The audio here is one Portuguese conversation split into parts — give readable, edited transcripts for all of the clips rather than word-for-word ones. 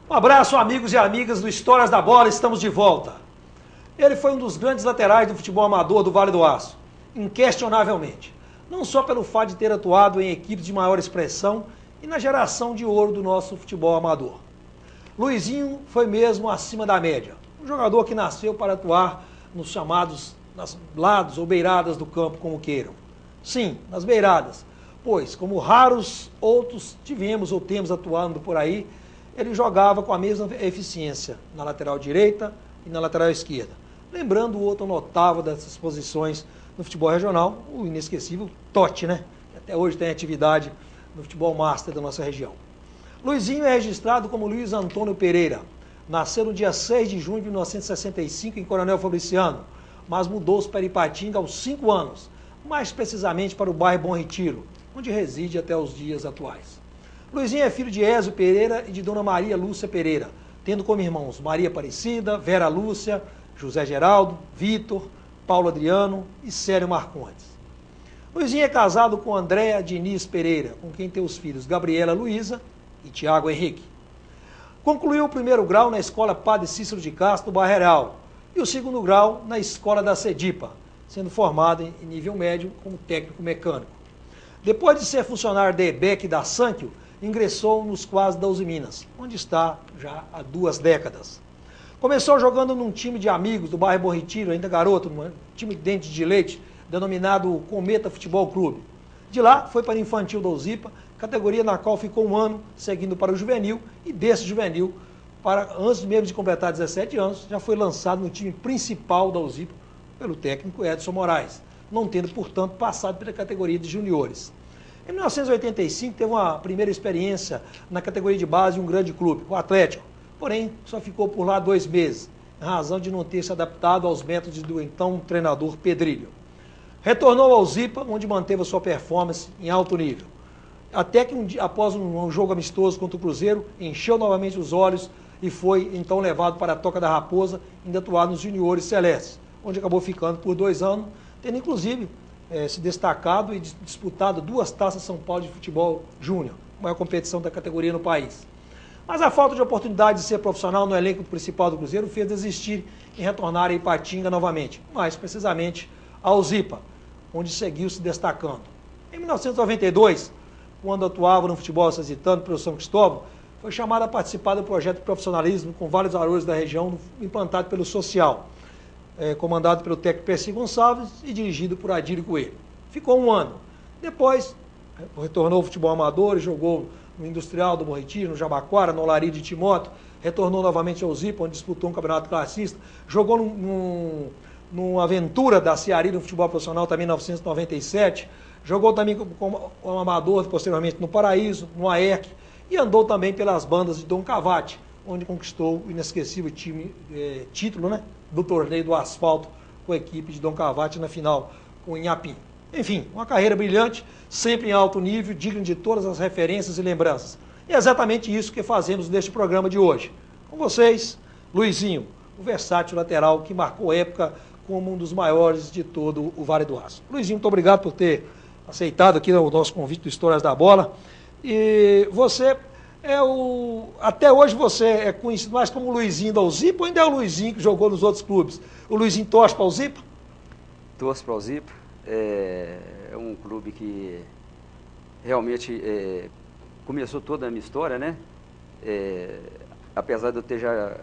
Um abraço, amigos e amigas do Histórias da Bola, estamos de volta. Ele foi um dos grandes laterais do futebol amador do Vale do Aço, inquestionavelmente. Não só pelo fato de ter atuado em equipes de maior expressão e na geração de ouro do nosso futebol amador. Luizinho foi mesmo acima da média. Um jogador que nasceu para atuar nos chamados lados ou beiradas do campo, como queiram. Sim, nas beiradas, pois, como raros outros tivemos ou temos atuando por aí, ele jogava com a mesma eficiência na lateral direita e na lateral esquerda. Lembrando o outro notável dessas posições no futebol regional, o inesquecível Totti, né? Que até hoje tem atividade no futebol master da nossa região. Luizinho é registrado como Luiz Antônio Pereira. Nasceu no dia 6 de junho de 1965 em Coronel Fabriciano, mas mudou-se para Ipatinga aos 5 anos, mais precisamente para o bairro Bom Retiro, onde reside até os dias atuais. Luizinho é filho de Ézio Pereira e de Dona Maria Lúcia Pereira, tendo como irmãos Maria Aparecida, Vera Lúcia, José Geraldo, Vitor, Paulo Adriano e Célio Marcondes. Luizinho é casado com Andréa Diniz Pereira, com quem tem os filhos Gabriela Luísa e Tiago Henrique. Concluiu o primeiro grau na Escola Padre Cícero de Castro, do Bairro Real, e o segundo grau na Escola da Sedipa, sendo formado em nível médio como técnico mecânico. Depois de ser funcionário da EBEC e da Sankyo, ingressou nos quadros da Uzi Minas, onde está já há 2 décadas. Começou jogando num time de amigos do bairro Bom Retiro, ainda garoto, num time de dente de leite, denominado Cometa Futebol Clube. De lá, foi para a Infantil da Uzipa, categoria na qual ficou 1 ano, seguindo para o Juvenil, e desse Juvenil, antes mesmo de completar 17 anos, já foi lançado no time principal da Uzipa, pelo técnico Edson Moraes, não tendo, portanto, passado pela categoria de juniores. Em 1985, teve uma primeira experiência na categoria de base de um grande clube, o Atlético, porém só ficou por lá 2 meses, em razão de não ter se adaptado aos métodos do então treinador Pedrilho. Retornou ao Zipa, onde manteve a sua performance em alto nível. Até que após um jogo amistoso contra o Cruzeiro, encheu novamente os olhos e foi então levado para a Toca da Raposa, ainda atuado nos juniores celestes, onde acabou ficando por 2 anos, tendo inclusive se destacado e disputado 2 taças São Paulo de futebol júnior, maior competição da categoria no país. Mas a falta de oportunidade de ser profissional no elenco principal do Cruzeiro fez desistir em retornar a Ipatinga novamente, mais precisamente ao Zipa, onde seguiu se destacando. Em 1992, quando atuava no futebol sazitano pelo São Cristóvão, foi chamado a participar do projeto de profissionalismo com vários valores da região, implantado pelo Social, comandado pelo técnico Percy Gonçalves e dirigido por Adílio Coelho. Ficou 1 ano. Depois, retornou ao futebol amador e jogou no Industrial do Bom Retiro, no Jabaquara, no Olaria de Timóteo, retornou novamente ao Zipa, onde disputou um campeonato classista, jogou numa aventura da Ceari no futebol profissional também em 1997, jogou também como amador, posteriormente no Paraíso, no AERC, e andou também pelas bandas de Dom Cavate, onde conquistou o inesquecível título, né, do torneio do asfalto com a equipe de Dom Cavate na final com o Inhapim. Enfim, uma carreira brilhante, sempre em alto nível, digna de todas as referências e lembranças. E é exatamente isso que fazemos neste programa de hoje. Com vocês, Luizinho, o versátil lateral que marcou época como um dos maiores de todo o Vale do Aço. Luizinho, muito obrigado por ter aceitado aqui o nosso convite do Histórias da Bola. E você até hoje você é conhecido mais como o Luizinho da Uzipa ou ainda é o Luizinho que jogou nos outros clubes? O Luizinho torce para o Uzipa? Torço para o Uzipa. É um clube que realmente começou toda a minha história, né? Apesar de eu ter já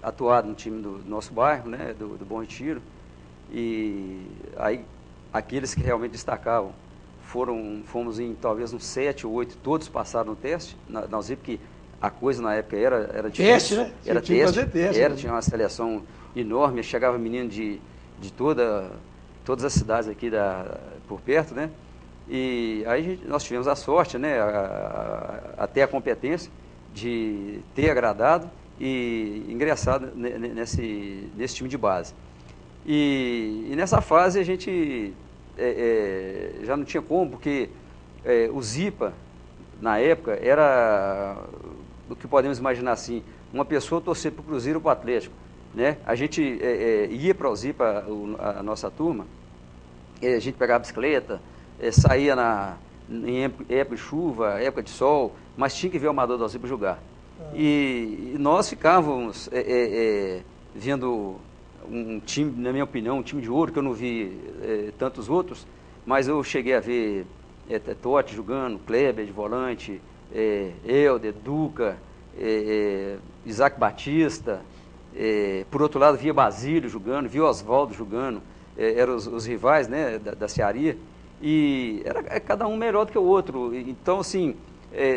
atuado no time do nosso bairro, né? Do Bom Retiro, e aí aqueles que realmente destacavam fomos em talvez uns 7 ou 8, todos passaram no teste, na Uzipa, que a coisa na época era difícil. Teste, né? Era tinha teste, que fazer teste, né? tinha uma seleção enorme, chegava menino de todas as cidades aqui por perto, né? E aí nós tivemos a sorte, né? Até a competência de ter agradado e ingressado nesse time de base. E nessa fase a gente já não tinha como, porque o Zipa, na época, era o que podemos imaginar assim, uma pessoa torcer para o Cruzeiro ou para o Atlético, né? A gente ia para o Zipa, a nossa turma, a gente pegava a bicicleta, saía em época de chuva, época de sol, mas tinha que ver o amador do Zipa jogar. E nós ficávamos vendo um time, na minha opinião, um time de ouro, que eu não vi tantos outros, mas eu cheguei a ver Totti jogando, Kleber de volante, Helder, Duca, Isaac Batista, por outro lado via Basílio jogando, via Oswaldo jogando, eram os rivais, né, da Cearia, e era cada um melhor do que o outro. Então, assim,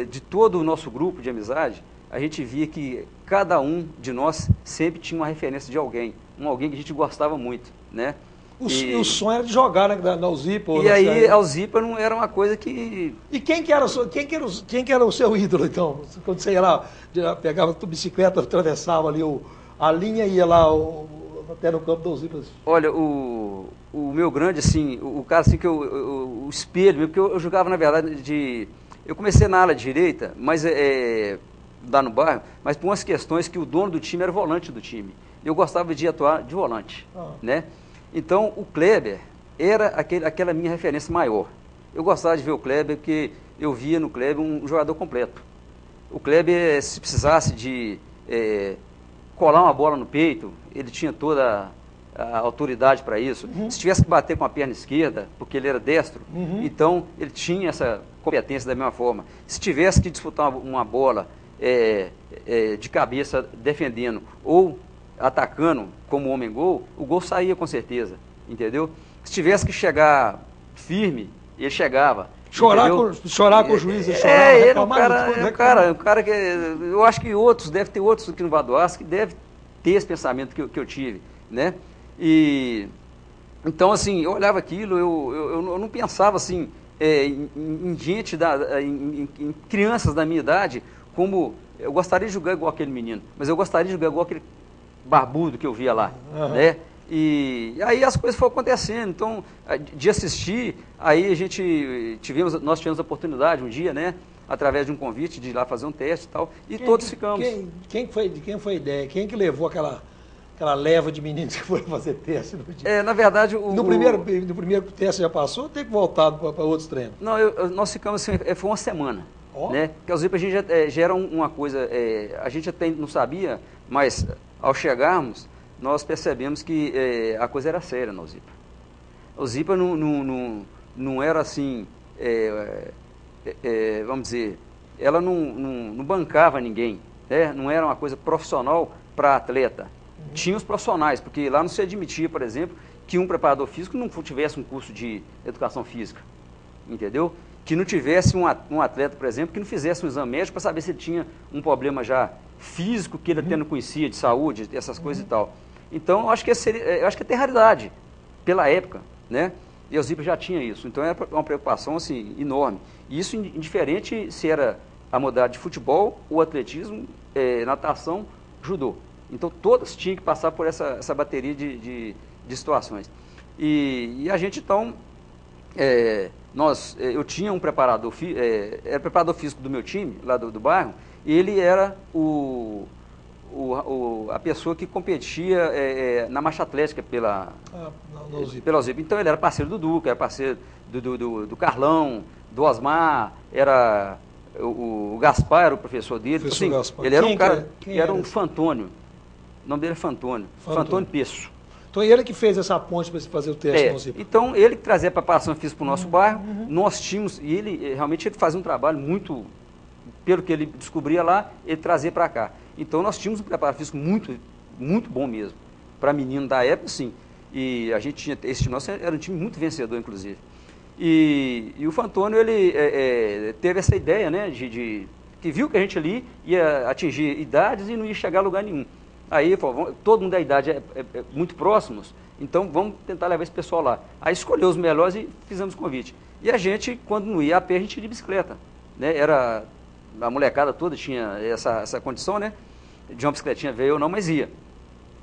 de todo o nosso grupo de amizade, a gente via que cada um de nós sempre tinha uma referência de alguém que a gente gostava muito, né? O sonho era de jogar na Alzipa. E aí a Alzipa não era uma coisa que... E quem que era o seu ídolo, então? Quando você ia lá, pegava a tua bicicleta, atravessava ali a linha e ia lá até no campo da Alzipa. Olha, o meu grande, assim, o cara assim que o espelho, porque eu jogava, na verdade, eu comecei na ala direita, mas lá no bairro, mas por umas questões que o dono do time era o volante do time. Eu gostava de atuar de volante, né? Então, o Kleber era aquela minha referência maior. Eu gostava de ver o Kleber porque eu via no Kleber um jogador completo. O Kleber, se precisasse de colar uma bola no peito, ele tinha toda a autoridade para isso. Se tivesse que bater com a perna esquerda, porque ele era destro, então ele tinha essa competência da mesma forma. Se tivesse que disputar uma bola de cabeça defendendo ou atacando como homem-gol, o gol saía com certeza, entendeu? Se tivesse que chegar firme, ele chegava. Chorar com o juiz, ele chorava. Ele é um cara que eu acho que deve ter outros aqui no Vadoasco que deve ter esse pensamento que eu tive, né? E então, assim, eu olhava aquilo, eu não pensava assim em gente, em crianças da minha idade, como eu gostaria de jogar igual aquele menino, mas eu gostaria de jogar igual aquele barbudo que eu via lá, né? E aí as coisas foram acontecendo, então, de assistir, aí nós tivemos a oportunidade um dia, né, através de um convite, de ir lá fazer um teste e tal, e todos ficamos. De quem foi a ideia? Quem que levou aquela leva de meninos que foram fazer teste no dia? Na verdade... No primeiro teste já passou ou tem que voltar para outros treinos? Não, nós ficamos assim, foi uma semana. Né? Porque a Alzipa a gente já era uma coisa, a gente até não sabia, mas ao chegarmos, nós percebemos que a coisa era séria na Alzipa. A Alzipa não era assim, vamos dizer, ela não bancava ninguém, né? Não era uma coisa profissional para atleta. Tinha os profissionais, porque lá não se admitia, por exemplo, que um preparador físico não tivesse um curso de educação física, entendeu? Que não tivesse um atleta, por exemplo, que não fizesse um exame médico para saber se ele tinha um problema já físico que ele até não conhecia, de saúde, essas coisas e tal. Então, eu acho que é raridade, pela época, né? E a Alzipa já tinha isso. Então, era uma preocupação, assim, enorme. E isso indiferente se era a modalidade de futebol, ou atletismo, natação, judô. Então, todas tinham que passar por essa bateria de situações. E a gente, então... eu tinha um preparador, era preparador físico do meu time, lá do bairro, e ele era a pessoa que competia na marcha atlética pela Alzipa. Então ele era parceiro do Duca, era parceiro do Carlão, do Osmar, era o Gaspar, era o professor dele. Assim, ele era um cara, era um Fantônio, o nome dele é Fantônio Peço. Então ele que fez essa ponte para fazer o teste na Alzipa. Então ele que trazia a preparação física para o nosso bairro, nós tínhamos, e ele realmente fazia um trabalho muito, pelo que ele descobria lá, ele trazia para cá. Então nós tínhamos um preparo físico muito, muito bom mesmo, para menino da época, sim. E a gente tinha, esse time nosso era um time muito vencedor, inclusive. E o Fantônio, ele teve essa ideia, né, que viu que a gente ali ia atingir idades e não ia chegar a lugar nenhum. Aí ele falou, todo mundo da idade é muito próximos, então vamos tentar levar esse pessoal lá. Aí escolheu os melhores e fizemos o convite. E a gente, quando não ia a pé, a gente ia de bicicleta, né? A molecada toda tinha essa condição, né? De uma bicicletinha veio ou não, mas ia.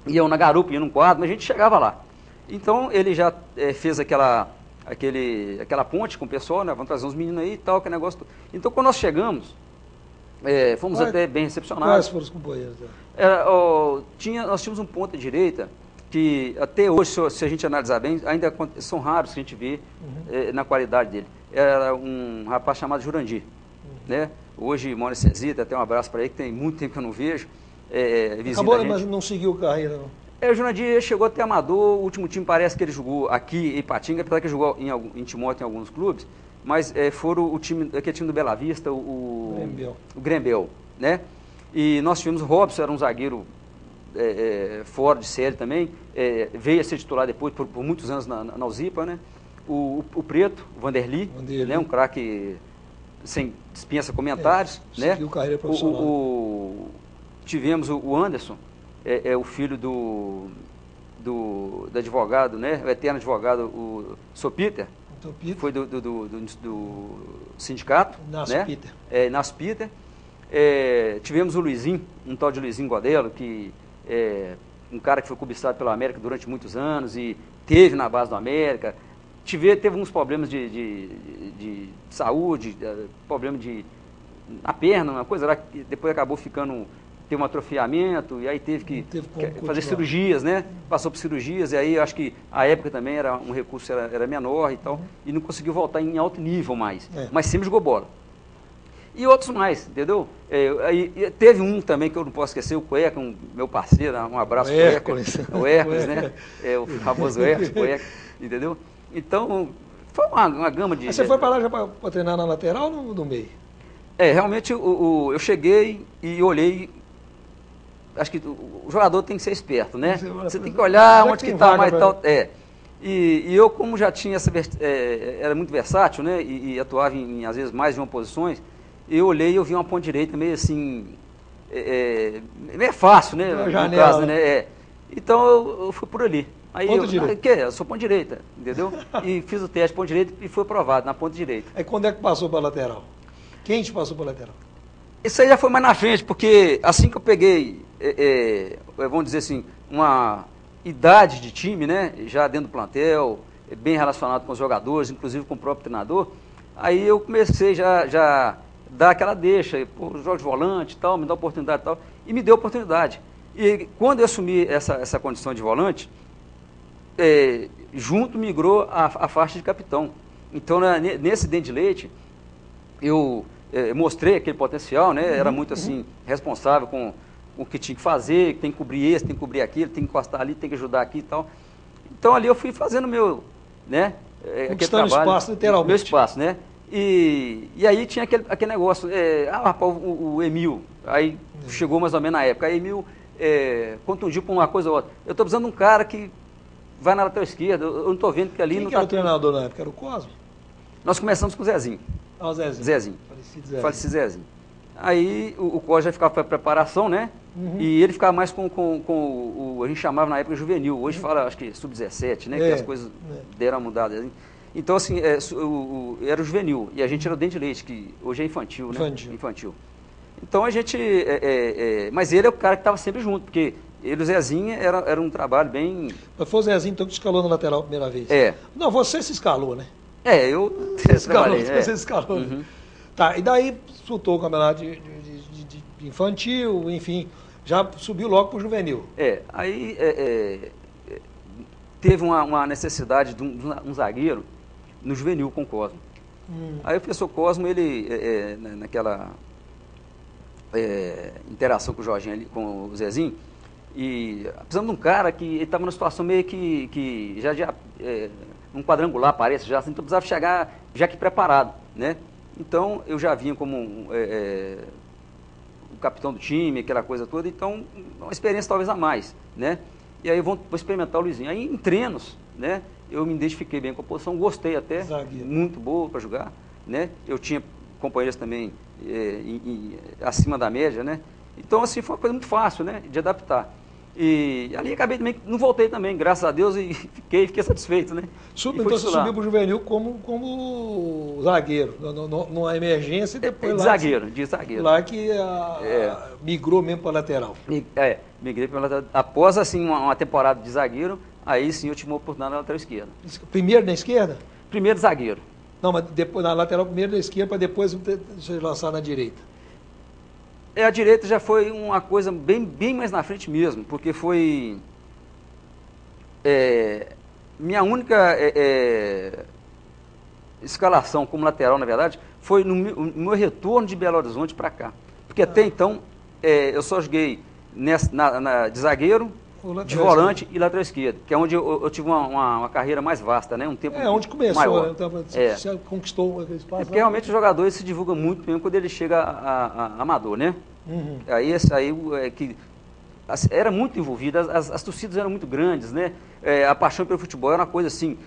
Iam na garupa, ia num quadro, mas a gente chegava lá. Então ele já fez aquela ponte com o pessoal, né? Vamos trazer uns meninos aí e tal, que negócio. Então quando nós chegamos, fomos até bem recepcionados. Quais foram os companheiros? Nós tínhamos um ponta direita que até hoje, se a gente analisar bem, ainda são raros que a gente vê na qualidade dele. Era um rapaz chamado Jurandir. né? Hoje mora em Cesita, até um abraço para ele, que tem muito tempo que eu não vejo. Acabou, mas não seguiu carreira, não? O Jurandir chegou até amador, o último time parece que ele jogou aqui em Ipatinga, apesar que ele jogou em Timóteo em alguns clubes, mas foram aquele time do Bela Vista, o Grêmio, né? E nós tivemos o Robson, era um zagueiro fora de série também, veio a ser titular depois por muitos anos na Uzipa, né? O Preto, o Vanderly, né? Um craque sem dispensa comentários, né? Seguiu carreira profissional. Tivemos o Anderson, o filho do advogado, né? O eterno advogado, o Sr. Peter, foi do sindicato, Inácio Peter. Inácio Peter. Tivemos o Luizinho, um tal de Luizinho Godelo, que um cara que foi cobiçado pela América durante muitos anos e teve na base do América. Teve uns problemas de saúde, problema na perna, uma coisa lá que depois acabou teve um atrofiamento, e aí teve que fazer cirurgias, né? Passou por cirurgias, e aí acho que a época também um recurso era menor e tal, e não conseguiu voltar em alto nível mais, mas sempre jogou bola. E outros mais, entendeu? E teve um também que eu não posso esquecer, o Cueca, meu parceiro, um abraço pro Hércules. O Hércules, né? O famoso Hércules, entendeu? Então, foi uma gama de... Mas você foi para lá já para treinar na lateral ou no meio? Realmente eu cheguei e olhei. Acho que o jogador tem que ser esperto, né? Você tem que olhar onde que está mais tal. E eu, como já tinha era muito versátil, né? E atuava em, às vezes, mais de uma posições, eu olhei e eu vi uma ponta direita meio assim. Meio fácil, né? No caso, né? Então eu fui por ali. Aí eu sou ponta direita, entendeu? E fiz o teste de ponta direita e foi aprovado na ponta direita. Aí quando é que passou para a lateral? Quem te passou para a lateral? Isso aí já foi mais na frente, porque assim que eu peguei, vamos dizer assim, uma idade de time, né? Já dentro do plantel, bem relacionado com os jogadores, inclusive com o próprio treinador, aí eu comecei já dar aquela deixa, jogo de volante e tal, me dá oportunidade e tal, e me deu oportunidade. E quando eu assumi essa condição de volante, junto migrou a faixa de capitão. Então, nesse dente de leite, eu mostrei aquele potencial, né? Era muito assim, responsável com o que tinha que fazer, que tem que cobrir esse, tem que cobrir aquilo, tem que encostar ali, tem que ajudar aqui e tal. Então, ali eu fui fazendo meu, né? Conquistando espaço, literalmente. Meu espaço, né? E aí tinha aquele negócio, o Emil, aí chegou mais ou menos na época, aí Emil contundiu por uma coisa ou outra. Eu estou precisando de um cara que vai na lateral esquerda, eu não estou vendo que ali... Quem era o treinador na época? Era o Cosmo? Nós começamos com o Zezinho. O Zezinho. Zezinho. Falecido Zezinho. Aí o Cosmo já ficava para preparação, né? E ele ficava mais com a gente chamava na época juvenil, hoje fala, acho que sub-17, né? Que as coisas deram uma mudada. Então, assim, era o juvenil, e a gente era o dente de leite, que hoje é infantil, né? Infantil. Então a gente... mas ele é o cara que estava sempre junto, porque ele e o Zezinho era um trabalho bem... Mas foi o Zezinho então que te escalou na lateral a primeira vez? Não, você se escalou, né? Você se escalou. Tá, e daí soltou o campeonato de infantil, enfim, já subiu logo para o juvenil. Aí teve uma necessidade de um zagueiro no juvenil com o Cosmo. Aí o professor Cosmo, ele, naquela interação com o Jorginho ali, com o Zezinho, e precisamos de um cara que estava numa situação meio que já um quadrangular, parece, já, assim, então precisava chegar já que preparado, né? Então eu já vinha como o capitão do time, aquela coisa toda, então uma experiência talvez a mais, né? E aí vou experimentar o Luizinho. Aí em treinos, né? Eu me identifiquei bem com a posição, gostei até, muito boa para jogar, né? Eu tinha companheiros também acima da média, né? Então assim foi uma coisa muito fácil, né? De adaptar. E ali acabei também, não voltei também, graças a Deus, e fiquei satisfeito, né? Então você subiu para o juvenil como zagueiro, numa emergência e depois de zagueiro. Lá que migrou mesmo para a lateral. Migrei para a lateral. Após assim, uma temporada de zagueiro, aí sim eu tive uma oportunidade na lateral esquerda. Primeiro na esquerda? Primeiro zagueiro. Não, mas depois na lateral primeiro na esquerda, para depois você lançar na direita. A direita já foi uma coisa bem mais na frente mesmo, porque foi minha única escalação como lateral, na verdade, foi no meu retorno de Belo Horizonte para cá. Porque até então, eu só joguei de zagueiro, de volante e lateral esquerdo, que é onde eu tive uma carreira mais vasta, né? Um tempo onde começou, maior. né? Então, você conquistou aquele espaço. Porque realmente o jogador se divulga muito mesmo quando ele chega a amador, né? Uhum. Aí que era muito envolvido, as torcidas eram muito grandes, né? A paixão pelo futebol era uma coisa assim,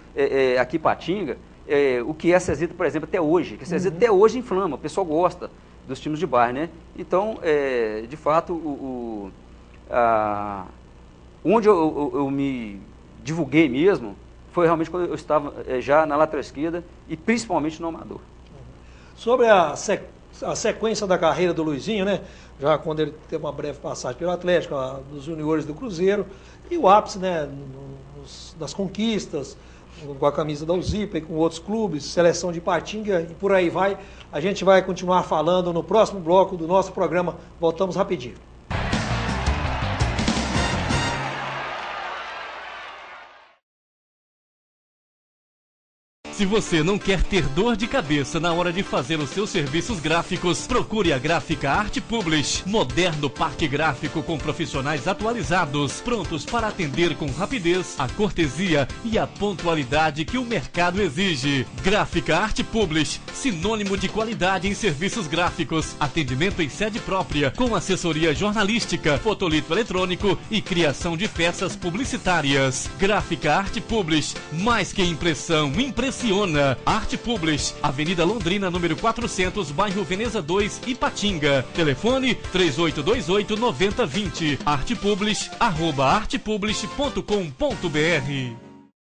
aqui em Patinga, o que é Cezito, por exemplo, até hoje, que Cezito até hoje inflama, o pessoal gosta dos times de bairro, né? Então, de fato, onde eu me divulguei mesmo foi realmente quando eu estava já na lateral esquerda e principalmente no amador. Sobre a sequência da carreira do Luizinho, né? Já quando ele teve uma breve passagem pelo Atlético, dos juniores do Cruzeiro, e o ápice, né? Das conquistas, com a camisa da Uzipa e com outros clubes, seleção de Ipatinga e por aí vai. A gente vai continuar falando no próximo bloco do nosso programa. Voltamos rapidinho. Se você não quer ter dor de cabeça na hora de fazer os seus serviços gráficos, procure a Gráfica Arte Publish. Moderno parque gráfico com profissionais atualizados, prontos para atender com rapidez, a cortesia e a pontualidade que o mercado exige. Gráfica Arte Publish, sinônimo de qualidade em serviços gráficos, atendimento em sede própria, com assessoria jornalística, fotolito eletrônico e criação de peças publicitárias. Gráfica Arte Publish, mais que impressão, impressiona. Arte Publish, Avenida Londrina, número 400, bairro Veneza 2, Ipatinga. Telefone 3828-9020. artepublish@artepublish.com.br.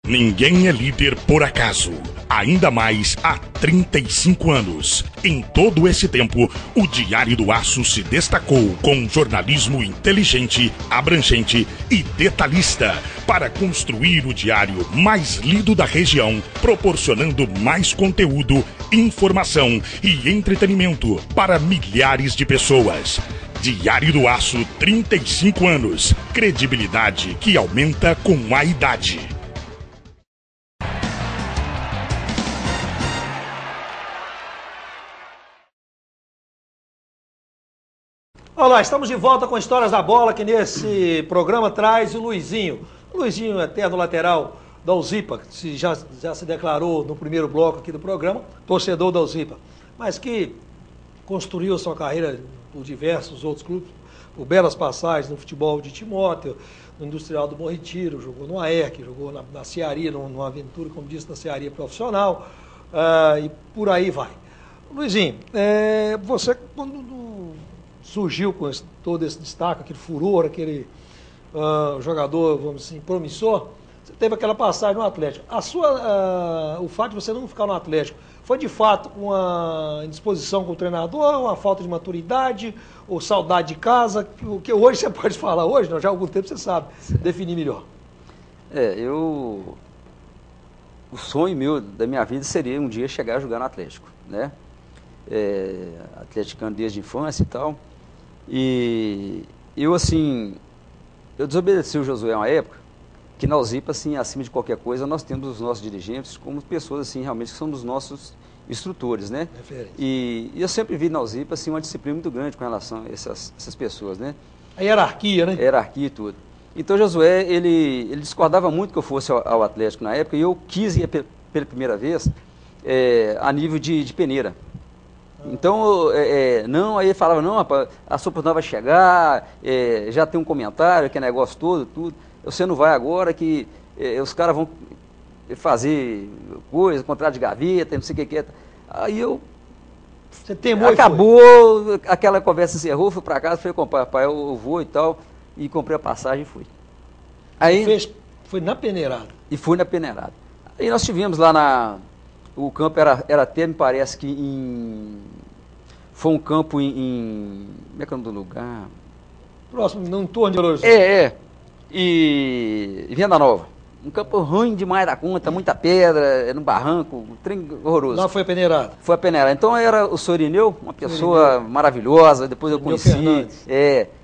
Ninguém é líder por acaso, ainda mais há 35 anos. Em todo esse tempo, o Diário do Aço se destacou com jornalismo inteligente, abrangente e detalhista para construir o diário mais lido da região, proporcionando mais conteúdo, informação e entretenimento para milhares de pessoas. Diário do Aço, 35 anos. Credibilidade que aumenta com a idade. Olá, estamos de volta com Histórias da Bola, que nesse programa traz o Luizinho. O Luizinho é eterno lateral da Uzipa, que já se declarou no primeiro bloco aqui do programa, torcedor da Uzipa, mas que construiu sua carreira por diversos outros clubes, por belas passagens no futebol de Timóteo, no Industrial do Bom Retiro, jogou no AERC, jogou na Cearia, numa aventura, como disse, na Cearia profissional, e por aí vai. Luizinho, você quando surgiu com todo esse destaque, aquele furor, aquele jogador, vamos dizer assim, promissor, você teve aquela passagem no Atlético. O fato de você não ficar no Atlético foi de fato uma indisposição com o treinador, uma falta de maturidade, ou saudade de casa, que hoje você pode falar, hoje, não, já há algum tempo você sabe definir melhor. O sonho meu da minha vida seria um dia chegar a jogar no Atlético, né? Atleticano desde a infância e tal. E eu desobedeci o Josué uma época, que na Uzipa, assim, acima de qualquer coisa, nós temos os nossos dirigentes como pessoas, assim, realmente, que são dos nossos instrutores, né? E eu sempre vi na Uzipa, assim, uma disciplina muito grande com relação a essas pessoas, né? A hierarquia, né? Hierarquia e tudo. Então, Josué, ele discordava muito que eu fosse ao Atlético na época, e eu quis ir pela primeira vez a nível de peneira. Então, não, aí ele falava, não, rapaz, a sua oportunidade vai chegar, já tem um comentário, que é negócio todo, tudo, você não vai agora, que os caras vão fazer coisa, contrato de gaveta, não sei o que é. Aí você temou acabou, aquela conversa encerrou, fui para casa, falei, pai, eu vou e tal, e comprei a passagem e fui. Aí, foi na peneirada? E fui na peneirada. Aí nós tivemos lá o campo era até, me parece que foi um campo em como é que é o nome do lugar? Próximo, no entorno de Belo Horizonte. E Venda Nova. Um campo ruim demais da conta, muita pedra, no barranco, um trem horroroso. Lá foi a peneirada? Foi a peneirada. Então era o senhor Irineu, uma pessoa maravilhosa, depois eu conheci.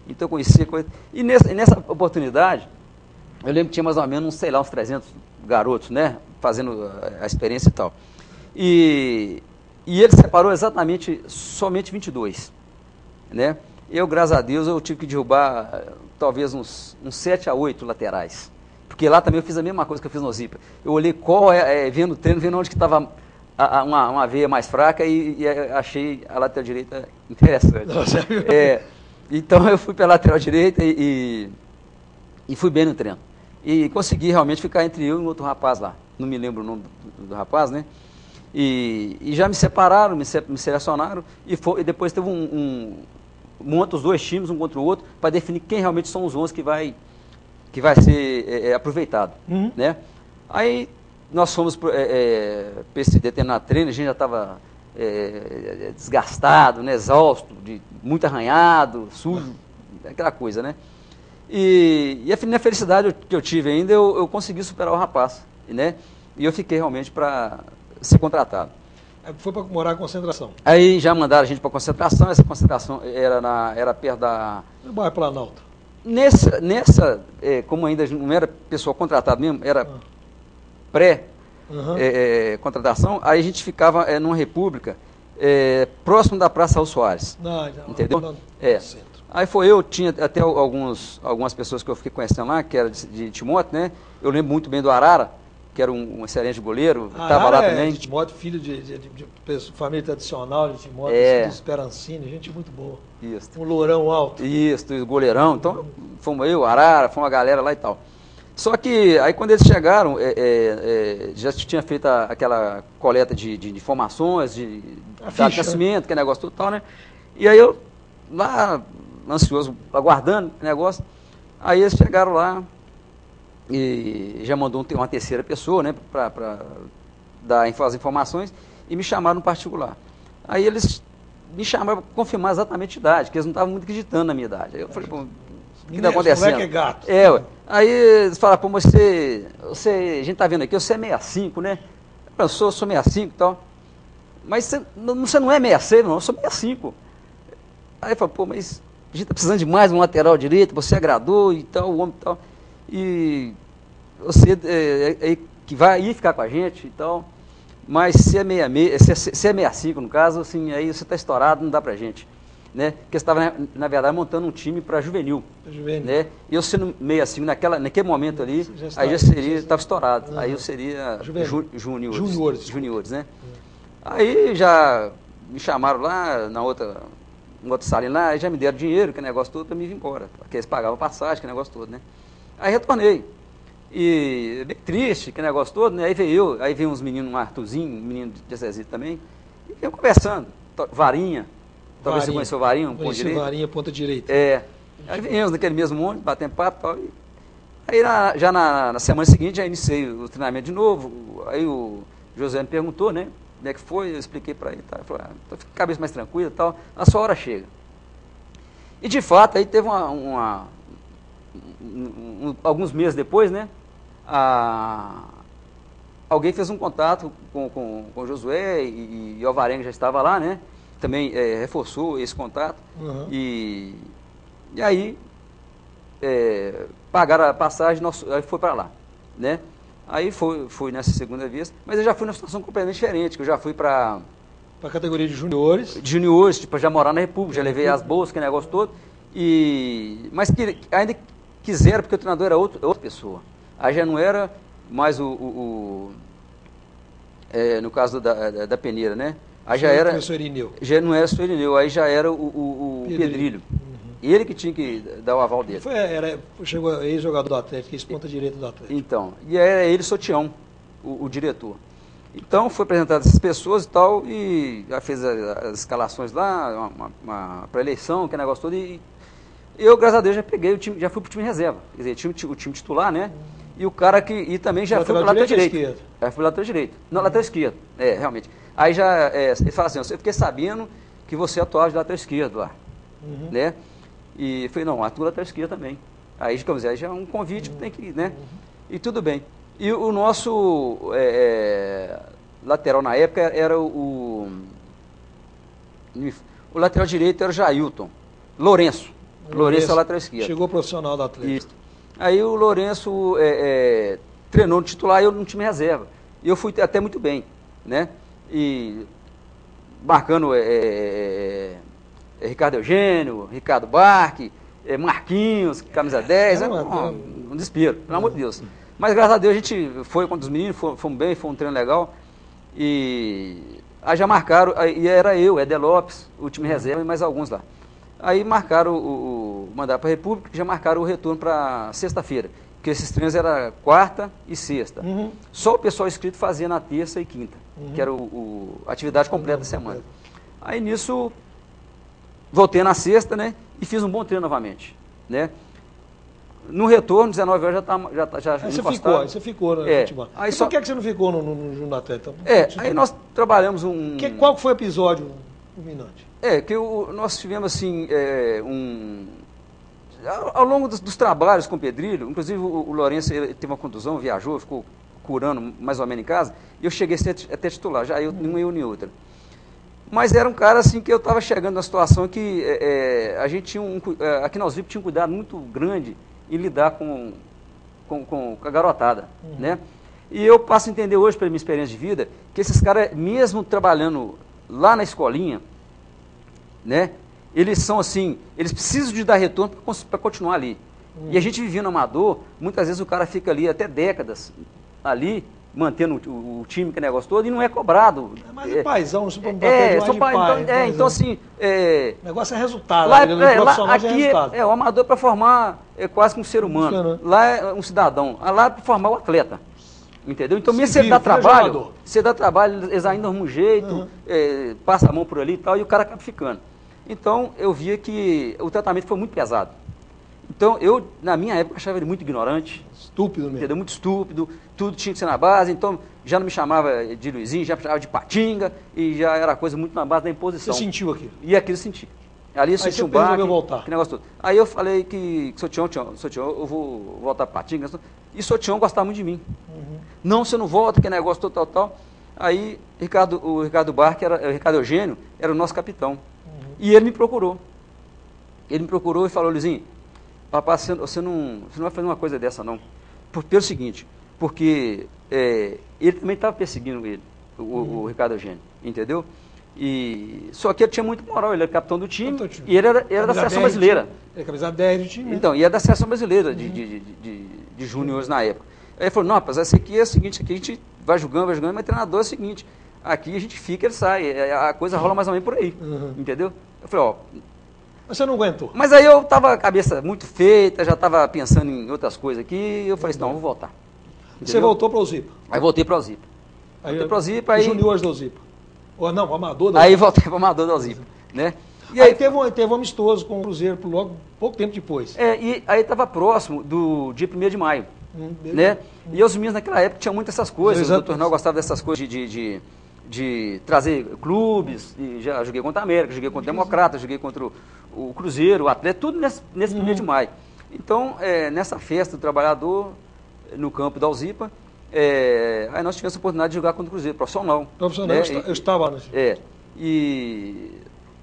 Então eu conheci. E nessa oportunidade, eu lembro que tinha mais ou menos, sei lá, uns 300 garotos, né? Fazendo a experiência e tal. E E ele separou exatamente, somente 22, né? Eu, graças a Deus, eu tive que derrubar talvez uns 7 a 8 laterais. Porque lá também eu fiz a mesma coisa que eu fiz no Zipa. Eu olhei vendo o treino, vendo onde que estava uma veia mais fraca e achei a lateral direita interessante. Então eu fui pela lateral direita e fui bem no treino. E consegui realmente ficar entre eu e um outro rapaz lá. Não me lembro o nome do rapaz, né? E já me separaram, me selecionaram e depois teve monta os dois times, um contra o outro, para definir quem realmente são os 11 que vai ser aproveitado, né? Aí nós fomos para esse determinado treino, a gente já estava desgastado, né, exausto, muito arranhado, sujo, aquela coisa, né? E a felicidade que eu tive ainda, eu consegui superar o rapaz, né? E eu fiquei realmente para ser contratado. Foi para morar em concentração. Aí já mandaram a gente para concentração, essa concentração era perto da... No bairro Planalto. Nessa como ainda não era pessoal contratado mesmo, era pré-contratação, aí a gente ficava numa república próximo da Praça Raul Soares. Entendeu? Aí tinha até algumas pessoas que eu fiquei conhecendo lá, que era de Timóteo, né? Eu lembro muito bem do Arara, que era um excelente goleiro, estava lá também. De Timóteo, filho de família tradicional de Timóteo, do Esperancini, gente muito boa. Isso. Um lourão alto. Isso, goleirão. Então, fomos eu, Arara, fomos a galera lá e tal. Só que, aí quando eles chegaram, já tinha feito aquela coleta de informações, de dado de nascimento, que é negócio tudo tal, né? E aí eu, lá, ansioso, aguardando o negócio, aí eles chegaram lá, e já mandou uma terceira pessoa, né, para dar as informações, e me chamaram no particular. Aí eles me chamaram para confirmar exatamente a idade, porque eles não estavam muito acreditando na minha idade. Aí eu falei, pô, o que está acontecendo? Moleque é gato. Ué. Aí eles falaram, pô, mas você, a gente está vendo aqui, você é 65, né? Eu sou 65 e tal. Mas você não é 66, não, eu sou 65. Aí eu falei, pô, mas a gente está precisando de mais um lateral direito, você agradou e tal, o homem e tal. E você que vai ir ficar com a gente e tal, mas se é 65 no caso, assim, aí você está estourado, não dá pra gente, né? Porque você estava, na verdade, montando um time para juvenil, né? E eu sendo 65 naquele momento ali, aí já seria, estava estourado, aí eu seria juniores, né? Aí já me chamaram lá na outra salinha lá, aí já me deram dinheiro, que negócio todo, para me ir embora, porque eles pagavam passagem, que negócio todo, né? Aí retornei. E bem triste, que negócio todo, né? Aí veio uns meninos, um Arthurzinho, um menino de Cezito também, e veio conversando. Varinha, talvez você conheceu Varinha, um ponto direito. Varinha, ponta direita. Aí viemos naquele mesmo monte, batendo papo e tal. Aí já na semana seguinte, já iniciei o treinamento de novo. Aí o José me perguntou, né? Como é que foi? Eu expliquei para ele. Tá? Eu falei, tô com a cabeça mais tranquila e tal, a sua hora chega. E de fato, aí teve alguns meses depois, né? Alguém fez um contato com o Josué e o Alvarenga já estava lá, né? Também reforçou esse contato. E aí pagaram a passagem, aí foi para lá, né? Aí fui nessa segunda vez, mas eu já fui numa situação completamente diferente, que eu já fui para a categoria de juniores. De juniores, tipo, já morar na República, já levei as bolsas, que negócio todo. Mas ainda quiseram, porque o treinador era outra pessoa. Aí já não era mais no caso da peneira, né? Aí já era. Já não era o professor Irineu, aí já era o Pedrilho. Ele que tinha que dar o aval dele. Chegou ex-jogador do Atlético, ex-ponta direita do Atlético. Então, e era ele, Sotião, o diretor. Então, foi apresentado essas pessoas e tal, e já fez as escalações lá, uma pré-eleição, que negócio todo, e eu, graças a Deus, já peguei o time, já fui pro time reserva. Quer dizer, o time titular, né? E o cara e também já foi pro lateral direito. Já foi pro lateral direito. Não, lateral esquerdo. Realmente. Aí já, ele fala assim, eu fiquei sabendo que você atuava de lateral esquerdo lá, né? E eu falei, não, atua lateral esquerdo também. Aí, digamos, aí já é um convite que tem que ir, né? E tudo bem. E o nosso lateral na época era o lateral direito era o Jailton. Lourenço é o lateral esquerdo. Chegou profissional do Atlético. Isso. Aí o Lourenço treinou no titular e eu no time reserva. E eu fui até muito bem, né? E marcando Ricardo Eugênio, Ricardo Barque, Marquinhos, camisa 10, um desespero, pelo amor de Deus. Mas graças a Deus a gente foi contra os meninos, fomos bem, foi um treino legal. E aí já marcaram, e era eu, Éder Lopes, o time reserva e mais alguns lá. Aí marcaram mandaram para a República, já marcaram o retorno para sexta-feira, porque esses treinos eram quarta e sexta. Só o pessoal inscrito fazia na terça e quinta, que era a atividade completa da semana. Aí nisso, voltei na sexta, né, e fiz um bom treino novamente, né. No retorno, 19 horas já aí você ficou no futebol. Aí por que você não ficou no Júnior Atleta? Aí nós trabalhamos Qual que foi o episódio culminante? Que nós tivemos assim, ao longo dos trabalhos com o Pedrilho, inclusive o Lourenço ele teve uma contusão, viajou, ficou curando mais ou menos em casa, e eu cheguei até titular, já eu nem uma nem outra. Mas era um cara assim que eu estava chegando numa situação que a gente tinha aqui na USIP tinha um cuidado muito grande em lidar com a garotada, né? E eu passo a entender hoje, pela minha experiência de vida, que esses caras, mesmo trabalhando lá na escolinha, né? Eles são assim, eles precisam de dar retorno para continuar ali. E a gente vivendo amador, muitas vezes o cara fica ali até décadas, ali, mantendo o time, que é negócio todo, e não é cobrado. Mas é paizão, não se pode bater então assim... o negócio é resultado, lá, aqui é resultado. O amador é para formar quase que um ser humano. Lá é um cidadão. Lá é para formar o atleta. Entendeu? Então, mesmo você dá trabalho, eles ainda arrumam um jeito, passa a mão por ali e tal, e o cara acaba ficando. Então, eu via que o tratamento foi muito pesado. Então, eu, na minha época, achava ele muito ignorante. Estúpido mesmo. Entendeu? Muito estúpido, tudo tinha que ser na base, então já não me chamava de Luizinho, já me chamava de Patinga, e já era coisa muito na base da imposição. Você sentiu aquilo? E aquilo eu senti. Ali eu senti um baque, que negócio todo. Aí eu falei que Sotião, eu vou voltar para Patinga, e Sotião gostava muito de mim. Não, você não volta, que negócio tal. Aí o Ricardo Barque, o Ricardo Eugênio, era o nosso capitão. E ele me procurou. Ele me procurou e falou, Luizinho, papai, você não vai fazer uma coisa dessa, não. Pelo seguinte, porque ele também estava perseguindo ele, o Ricardo Eugênio, entendeu? Só que ele tinha muita moral, ele era capitão do time, e ele era da seleção brasileira. Ele é camisa 10 do time. Então, e era da seleção brasileira de júniores na época. Aí ele falou, não, rapaz, esse aqui é o seguinte, aqui a gente vai jogando, mas o treinador é o seguinte, aqui a gente fica, ele sai, a coisa rola mais ou menos por aí, entendeu? Eu falei, Mas você não aguentou? Mas aí eu estava com a cabeça muito feita, já estava pensando em outras coisas aqui, e eu falei assim, não, vou voltar. Entendeu? Você voltou para o Zipa? Aí voltei para o Zipa. Voltei para o Zipa, aí... Juniores do Zipa. Ou não, o amador do Aí voltei para o amador do Zipa, né? E aí teve um amistoso com o Cruzeiro logo pouco tempo depois. E aí estava próximo do dia 1º de maio, né? E os meninos naquela época tinham muitas essas coisas, o Dr. Nel gostava dessas coisas de trazer clubes, e já joguei contra a América, joguei contra o Democrata, joguei contra o Cruzeiro, o Atlético, tudo nesse 1º de maio. Então, nessa festa do trabalhador, no campo da USIPA, aí nós tivemos a oportunidade de jogar contra o Cruzeiro, profissional. Profissional, né? Eu estava lá.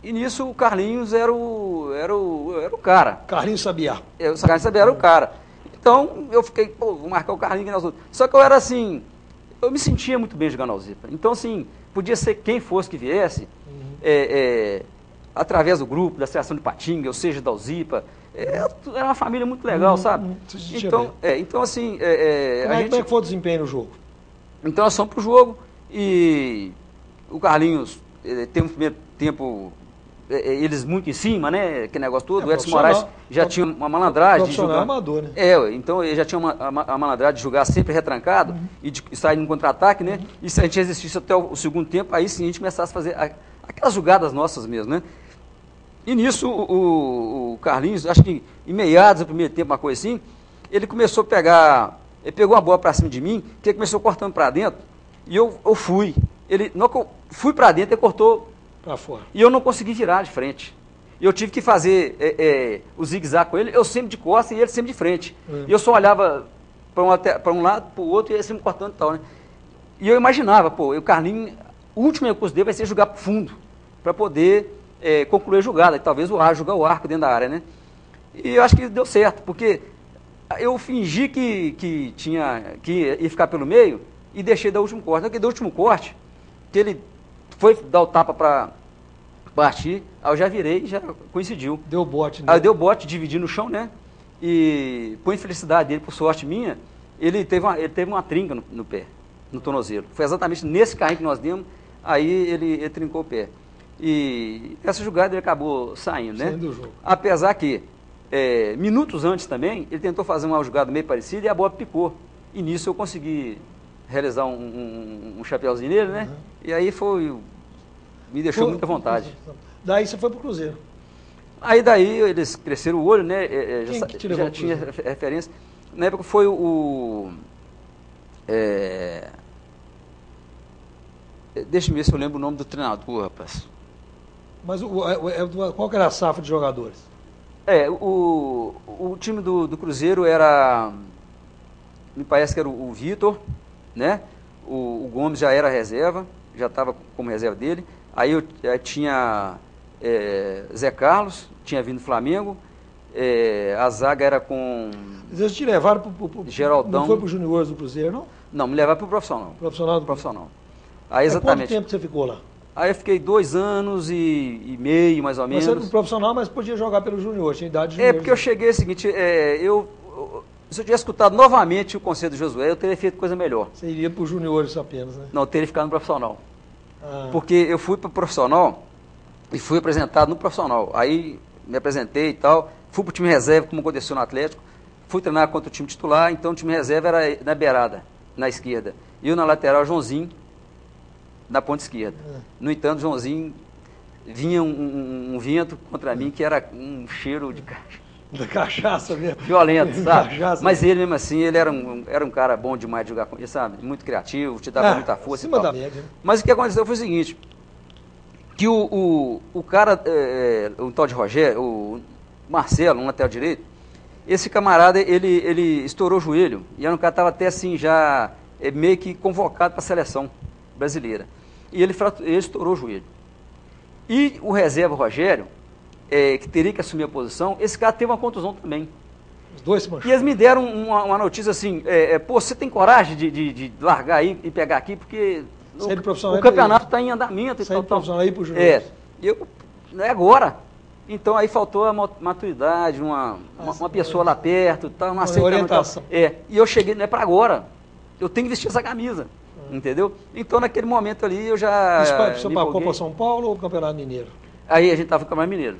E nisso o Carlinhos era o cara. Carlinhos Sabiá. O Carlinhos Sabiá era o cara. Então, eu fiquei, vou marcar o Carlinhos que nós outros. Só que eu era assim, eu me sentia muito bem jogando na USIPA. Então, assim, podia ser quem fosse que viesse, através do grupo, da Seleção de Patinga, ou seja, da USIPA. Era uma família muito legal, sabe? Então, assim... Como é que foi o desempenho no jogo? Então, nós fomos pro jogo e o Carlinhos teve um primeiro tempo... eles muito em cima, né? Que negócio todo. O Edson Moraes já tinha uma malandragem de jogar. Amador, né? Então ele já tinha uma malandragem de jogar sempre retrancado e de sair no contra-ataque, né? E se a gente resistisse até o segundo tempo, aí sim a gente começasse a fazer aquelas jogadas nossas mesmo, né? E nisso o Carlinhos, acho que em meados do primeiro tempo, uma coisa assim, ele começou a pegar, ele pegou uma bola para cima de mim, que ele começou cortando para dentro, e eu fui. Não, eu fui para dentro, ele cortou para fora. E eu não consegui virar de frente. E eu tive que fazer o zigue-zague com ele, eu sempre de costas e ele sempre de frente. E eu só olhava para um lado, para o outro, e ele sempre cortando e tal, né? E eu imaginava, o Carlinhos, o último recurso dele vai ser jogar para o fundo, para poder concluir a jogada, e talvez jogar o arco dentro da área, né? E eu acho que deu certo, porque eu fingi que ia ficar pelo meio e deixei dar o último corte. Porque do último corte, que ele foi dar o tapa para partir, aí eu já virei e já coincidiu. Deu bote, né? Aí eu dei o bote, dividi no chão, né? E por infelicidade dele, por sorte minha, ele teve uma trinca no pé, no tornozelo. Foi exatamente nesse carrinho que nós demos, aí ele trincou o pé. E essa jogada ele acabou saindo, né? Do jogo. Apesar que, minutos antes também, ele tentou fazer uma jogada meio parecida e a bola picou. E nisso eu consegui realizar um chapéuzinho nele, né? E aí me deixou muita vontade. Daí você foi pro Cruzeiro. Aí daí eles cresceram o olho, né? Já tinha referência. Na época foi deixa eu ver se eu lembro o nome do treinador, rapaz. Mas qual que era a safra de jogadores? O time do Cruzeiro era, me parece que era o Vitor, né? O Gomes já era reserva, já estava como reserva dele. Aí eu tinha Zé Carlos, tinha vindo do Flamengo. A zaga era com... Eles te levaram pro Geraldão. Não foi pro Juniores do Cruzeiro, não? Não, me levaram pro profissional. Profissional. Aí exatamente. Quanto tempo você ficou lá? Aí eu fiquei 2 anos e meio, mais ou menos. Você era um profissional, mas podia jogar pelo Junior, tinha idade de Junior. Porque eu cheguei, se eu tivesse escutado novamente o conselho do Josué, eu teria feito coisa melhor. Você iria pro Juniores apenas, né? Não, eu teria ficado no profissional. Porque eu fui pro profissional e fui apresentado no profissional. Aí me apresentei e tal, fui pro time reserva, como aconteceu no Atlético, fui treinar contra o time titular, então o time reserva era na beirada, na esquerda. E eu na lateral, Joãozinho, na ponta esquerda. No entanto, Joãozinho, vinha um vento contra mim que era um cheiro de cachaça mesmo. Violento, sabe? Cachaça. Mas ele mesmo assim, ele era um cara bom demais de jogar com ele, sabe? Muito criativo, te dava muita força e tal. Da média, né? Mas o que aconteceu foi o seguinte, que o cara, o tal de Rogério, o Marcelo, um lateral direito, esse camarada, ele estourou o joelho, e era um cara que estava até assim já meio que convocado para a seleção brasileira. E ele estourou o joelho. E o reserva Rogério, que teria que assumir a posição, esse cara teve uma contusão também. Os dois se machucaram. E eles me deram uma notícia assim, pô, você tem coragem de largar aí e pegar aqui, porque o campeonato está em andamento. Sair profissional aí pro Junior. Não é agora. Então aí faltou a maturidade, uma pessoa lá perto, tal, uma orientação. E eu cheguei, não é para agora, eu tenho que vestir essa camisa. Entendeu? Então, naquele momento ali, eu já... Isso para a Copa São Paulo ou o Campeonato Mineiro? Aí a gente estava no Campeonato Mineiro.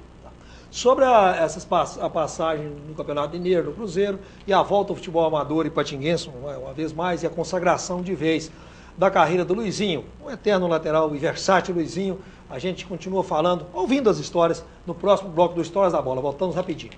Sobre a passagem no Campeonato Mineiro, no Cruzeiro, e a volta ao futebol amador e patinguense, uma vez mais, e a consagração de vez da carreira do Luizinho, um eterno lateral e versátil Luizinho, a gente continua falando, ouvindo as histórias, no próximo bloco do Histórias da Bola. Voltamos rapidinho.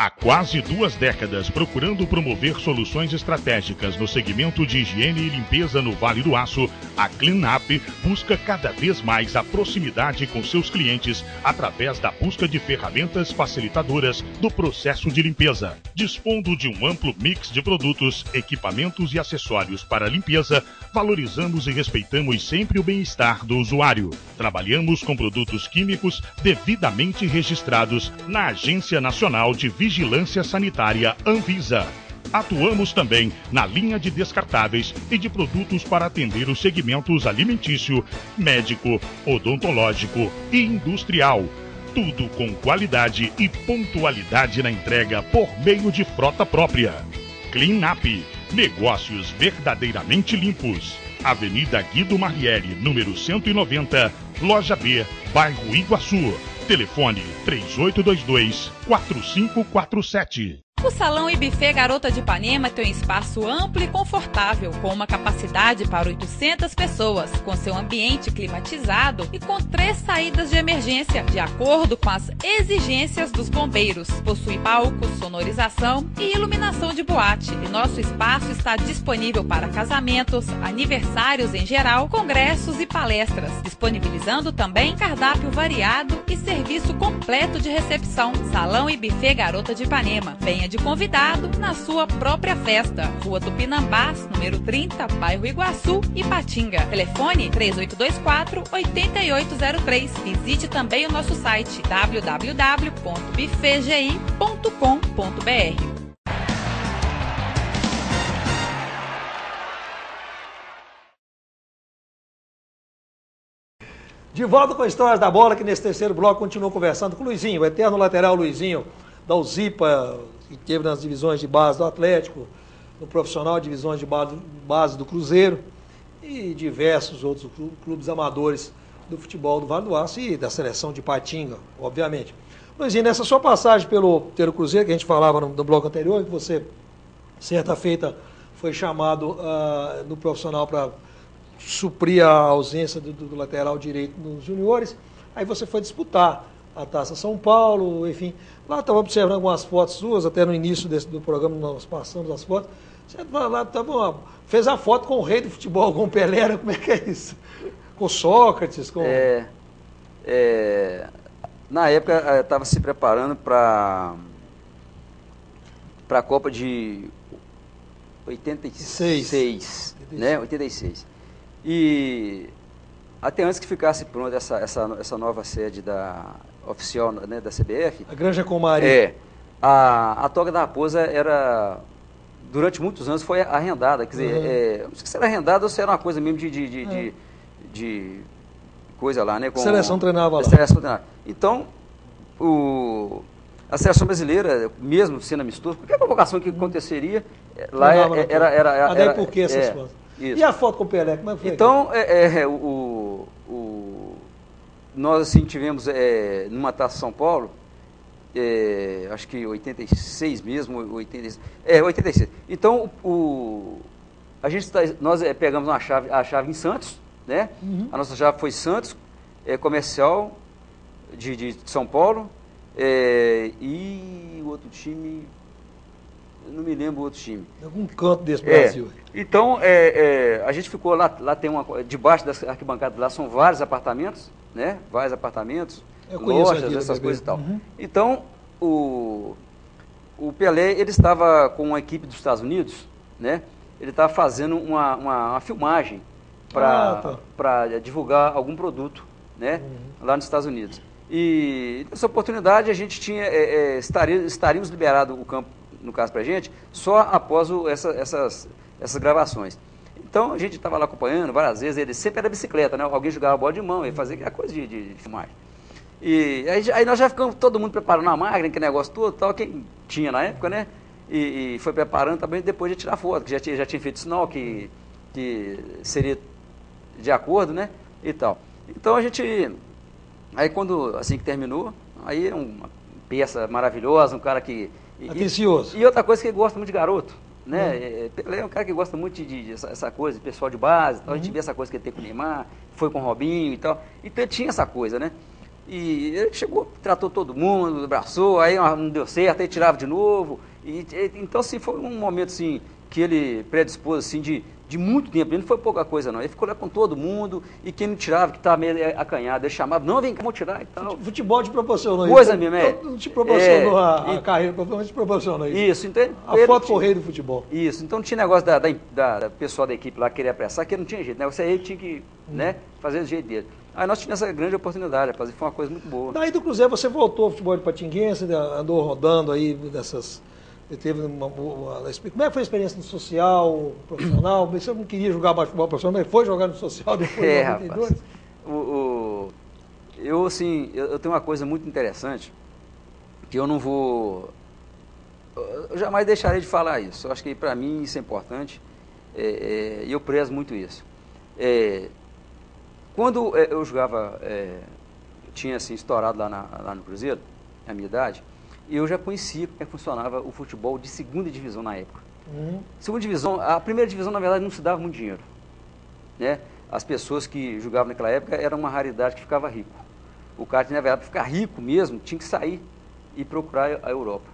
Há quase 2 décadas, procurando promover soluções estratégicas no segmento de higiene e limpeza no Vale do Aço, a Cleanup busca cada vez mais a proximidade com seus clientes através da busca de ferramentas facilitadoras do processo de limpeza. Dispondo de um amplo mix de produtos, equipamentos e acessórios para limpeza, valorizamos e respeitamos sempre o bem-estar do usuário. Trabalhamos com produtos químicos devidamente registrados na Agência Nacional de Vigilância Sanitária Anvisa. Atuamos também na linha de descartáveis e de produtos para atender os segmentos alimentício, médico, odontológico e industrial. Tudo com qualidade e pontualidade na entrega por meio de frota própria. Cleanup, negócios verdadeiramente limpos. Avenida Guido Marieri, número 190, Loja B, Bairro Iguaçu. Telefone 3822-4547. O Salão e Buffet Garota de Ipanema tem um espaço amplo e confortável, com uma capacidade para 800 pessoas, com seu ambiente climatizado e com 3 saídas de emergência, de acordo com as exigências dos bombeiros. Possui palcos, sonorização e iluminação de boate. E nosso espaço está disponível para casamentos, aniversários em geral, congressos e palestras, disponibilizando também cardápio variado e serviço completo de recepção. Salão e Buffet Garota de Ipanema. Venha de convidado na sua própria festa. Rua Tupinambás, número 30, Bairro Iguaçu, Ipatinga. Telefone 3824-8803. Visite também o nosso site www.buffetgi.com.br. De volta com Histórias da Bola, que nesse terceiro bloco continua conversando com o Luizinho, o eterno lateral Luizinho, da UZIPA, que teve nas divisões de base do Atlético, no profissional, divisões de base do Cruzeiro e diversos outros clubes amadores do futebol do Vale do Aço e da seleção de Patinga, obviamente. Luizinho, nessa sua passagem pelo Cruzeiro, que a gente falava no bloco anterior, que você, certa feita, foi chamado no profissional para suprir a ausência do lateral direito nos juniores, aí você foi disputar a Taça São Paulo, enfim. Lá estava observando algumas fotos suas, até no início do programa nós passamos as fotos. Você lá fez a foto com o rei do futebol, com o Pelé, como é que é isso? Com Sócrates? Com... Na época eu estava se preparando para a Copa de 86, né? 86. E até antes que ficasse pronta essa nova sede oficial, né, da CBF... A Granja Comari. A Toga da Raposa era, durante muitos anos, foi arrendada. Quer dizer, não sei se era arrendada ou se era uma coisa mesmo de coisa lá, né? A seleção treinava lá. Então, a seleção brasileira, mesmo sendo amistoso, qualquer convocação que aconteceria, lá era... daí por que essas fotos? Isso. E a foto com o Pelé, como é que foi? Então, nós assim tivemos, numa Taça São Paulo, acho que 86 mesmo, 86. Então, nós pegamos a chave em Santos, né? A nossa chave foi Santos, Comercial de São Paulo, e o outro time, eu não me lembro o outro time. Algum canto desse Brasil. Então, a gente ficou lá tem debaixo das arquibancadas lá são vários apartamentos, né? Vários apartamentos, lojas, essas coisas e tal. Então, o Pelé, ele estava com uma equipe dos Estados Unidos, né? Ele estava fazendo uma filmagem para divulgar algum produto, né? Lá nos Estados Unidos. E nessa oportunidade a gente estaríamos liberados o campo, no caso para a gente, só após essas gravações. Então a gente estava lá acompanhando várias vezes, ele sempre era bicicleta, né? Alguém jogava bola de mão, ele fazia aquela coisa de filmagem. E aí nós já ficamos todo mundo preparando a máquina, que negócio todo, tal, quem tinha na época, né? E foi preparando também depois de tirar foto, que já tinha feito sinal que seria de acordo, né? E tal. Então a gente, aí quando, assim que terminou, aí uma peça maravilhosa, um cara que... Atencioso. E outra coisa que ele gosta muito de garoto, né? Pelé é um cara que gosta muito de essa coisa, de pessoal de base, tal. A gente vê essa coisa que ele tem com o Neymar, foi com o Robinho e tal. Então ele tinha essa coisa, né? E ele chegou, tratou todo mundo, abraçou, aí não deu certo, aí tirava de novo. Então, assim, foi um momento, assim, que ele predispôs, assim, de muito tempo. Ele não foi pouca coisa, não. Ele ficou lá com todo mundo, e quem não tirava, que estava meio acanhado, ele chamava, não, vem cá, vamos tirar e tal. Futebol te proporcionou isso. Coisa mesmo, Não te proporcionou a carreira, não te proporcionou isso. Isso, então... A foto com o rei do futebol. Isso, então não tinha negócio da pessoal da equipe lá querer apressar, que não tinha jeito, né? Você aí tinha que, né, fazer do jeito dele. Aí nós tivemos essa grande oportunidade, rapaz, e foi uma coisa muito boa. Daí do Cruzeiro você voltou ao futebol de Patinguense, andou rodando aí dessas... Teve como é que foi a experiência no social, profissional? Você não queria jogar mais futebol profissional, mas foi jogar no social depois de 92? Rapaz, eu, assim, eu tenho uma coisa muito interessante, que eu não vou... Eu jamais deixarei de falar isso. Eu acho que para mim isso é importante, e eu prezo muito isso. Quando eu jogava, tinha assim, estourado lá no Cruzeiro, a minha idade, eu já conhecia como é que funcionava o futebol de segunda divisão na época. Segunda divisão, a primeira divisão, na verdade, não se dava muito dinheiro, né? As pessoas que jogavam naquela época era uma raridade que ficava rico. O cara, na verdade, para ficar rico mesmo, tinha que sair e procurar a Europa.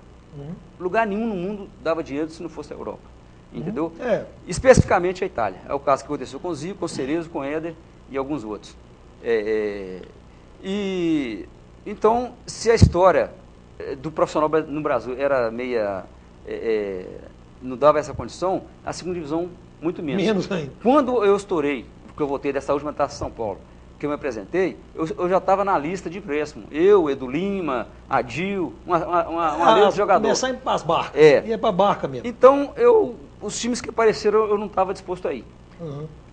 Lugar nenhum no mundo dava dinheiro se não fosse a Europa, entendeu? Especificamente a Itália. É o caso que aconteceu com o Zico, com o Cerezo, com o Éder e alguns outros. Então, se a história do profissional no Brasil era meia... não dava essa condição, a segunda divisão muito menos. Menos ainda. Quando eu estourei, porque eu voltei dessa última Taça São Paulo, que eu me apresentei, eu já estava na lista de empréstimo. Eu, Edu Lima, Adil, uma lista de jogadores. Começar para as barcas. Ia para a barca mesmo. Então, os times que apareceram, eu não estava disposto a ir.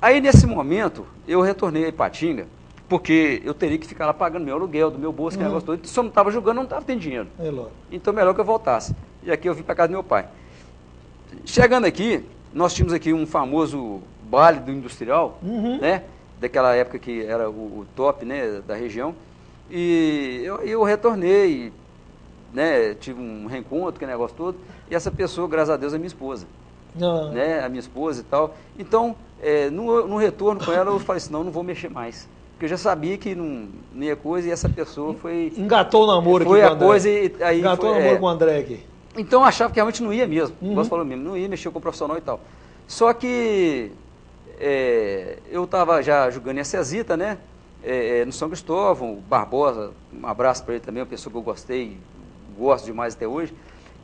Aí, nesse momento, eu retornei a Ipatinga, porque eu teria que ficar lá pagando meu aluguel, do meu bolso, que negócio todo. Se eu não estava jogando, eu não estava tendo dinheiro. Então, melhor que eu voltasse. E aqui eu vim para casa do meu pai. Chegando aqui, nós tínhamos aqui um famoso baile do industrial, né? Daquela época que era o top, né, da região. E eu retornei, né, tive um reencontro, que negócio todo. E essa pessoa, graças a Deus, é minha esposa. Né, a minha esposa e tal. Então, no retorno com ela, eu falei assim, não vou mexer mais. Porque eu já sabia que não ia coisa e essa pessoa foi... Engatou o namoro foi aqui com o André. Coisa e aí engatou o namoro com o André aqui. Então, eu achava que realmente não ia mesmo. Você falou mesmo, não ia mexer com o profissional e tal. Só que eu estava já jogando em Acesita, né? No São Cristóvão, o Barbosa, um abraço para ele também, uma pessoa que eu gostei, gosto demais até hoje.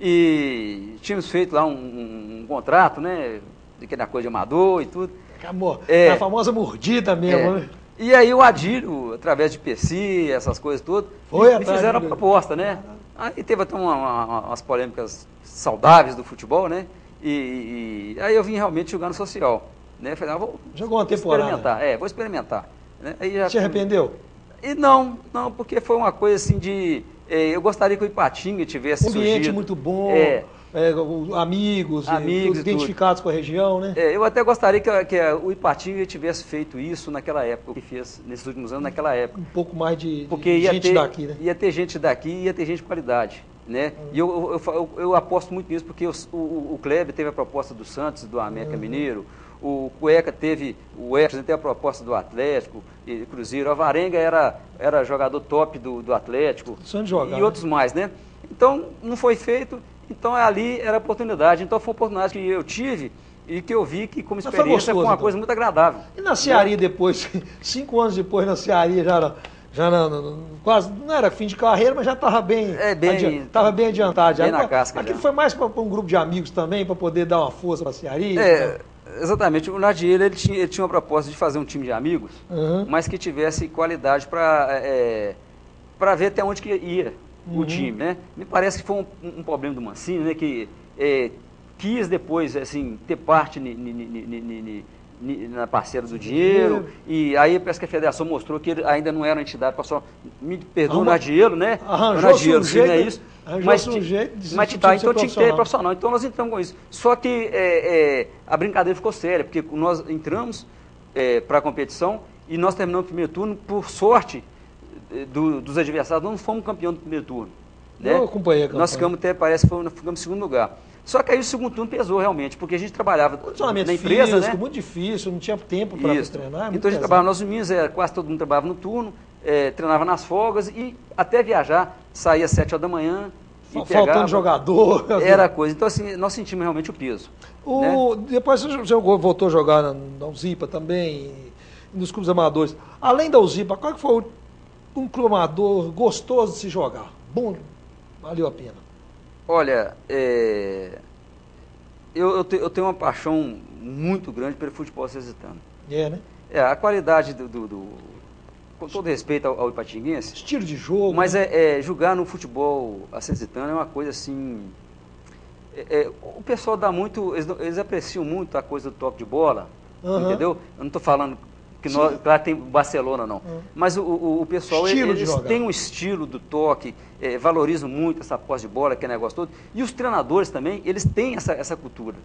E tínhamos feito lá um contrato, né? Que era coisa de amador e tudo. A famosa mordida mesmo, né? E aí o Adílio, através de PC, essas coisas todas, me fizeram a proposta, né? Aí teve até umas polêmicas saudáveis do futebol, né? E aí eu vim realmente jogar no social. Né? Falei, jogou uma temporada. Vou experimentar. Né? Aí se arrependeu? E não, porque foi uma coisa assim de... eu gostaria que o Ipatinga tivesse surgido. Um ambiente muito bom, amigos identificados com a região, né? Eu até gostaria que o Ipatinga tivesse feito isso naquela época, o que fez nesses últimos anos, naquela época. Um pouco mais de gente daqui, né? Ia ter gente daqui, ia ter gente de qualidade. Né? E eu aposto muito nisso, porque o Kleber teve a proposta do Santos, do América Mineiro, o Cueca teve a proposta do Atlético, e Cruzeiro, a Varenga era jogador top do Atlético, e outros mais, né? Então, não foi feito, então ali era a oportunidade, então foi uma oportunidade que eu tive e que eu vi que como experiência foi uma coisa muito agradável. E na Cearia depois, 5 anos depois na Cearia quase não era fim de carreira, mas já estava bem adiantado. Bem na casca. Aquilo foi mais para um grupo de amigos também, para poder dar uma força para a Cearia? Exatamente. O Nadiel ele tinha uma proposta de fazer um time de amigos, mas que tivesse qualidade para ver até onde que ia o time, né? Me parece que foi um problema do Mancini, né? Que quis depois assim ter parte na parceira do dinheiro, e aí parece que a federação mostrou que ele ainda não era uma entidade profissional. Me perdoa o Nadielo, né? Arranjou um jeito, é isso. Mas então tinha que ter profissional. Então nós entramos com isso. Só que a brincadeira ficou séria, porque nós entramos para a competição e nós terminamos o primeiro turno, por sorte dos adversários, nós não fomos campeão do primeiro turno. Né? Eu acompanhei a campanha. Nós ficamos ficamos em segundo lugar. Só que aí o segundo turno pesou realmente, porque a gente trabalhava na empresa, físico, né? Muito difícil, não tinha tempo para treinar. Então a gente trabalhava, nós meninos, quase todo mundo trabalhava no turno, treinava nas folgas e até viajar, saía às 7 horas da manhã. Faltando jogador. Era coisa. Então assim, nós sentimos realmente o peso. Né? Depois você voltou a jogar na UZIPA também, nos clubes amadores. Além da UZIPA, qual que foi um clube amador gostoso de se jogar? Bom, valeu a pena. Olha, eu tenho uma paixão muito grande pelo futebol acesitano. Né? A qualidade com todo respeito ao ipatinguense. Estilo de jogo. Mas jogar no futebol acesitano é uma coisa assim... o pessoal dá muito... Eles apreciam muito a coisa do toque de bola, entendeu? Eu não estou falando... Claro que tem Barcelona, não. Mas o pessoal, eles têm um estilo do toque, valorizam muito essa posse de bola, aquele negócio todo. E os treinadores também, eles têm essa cultura.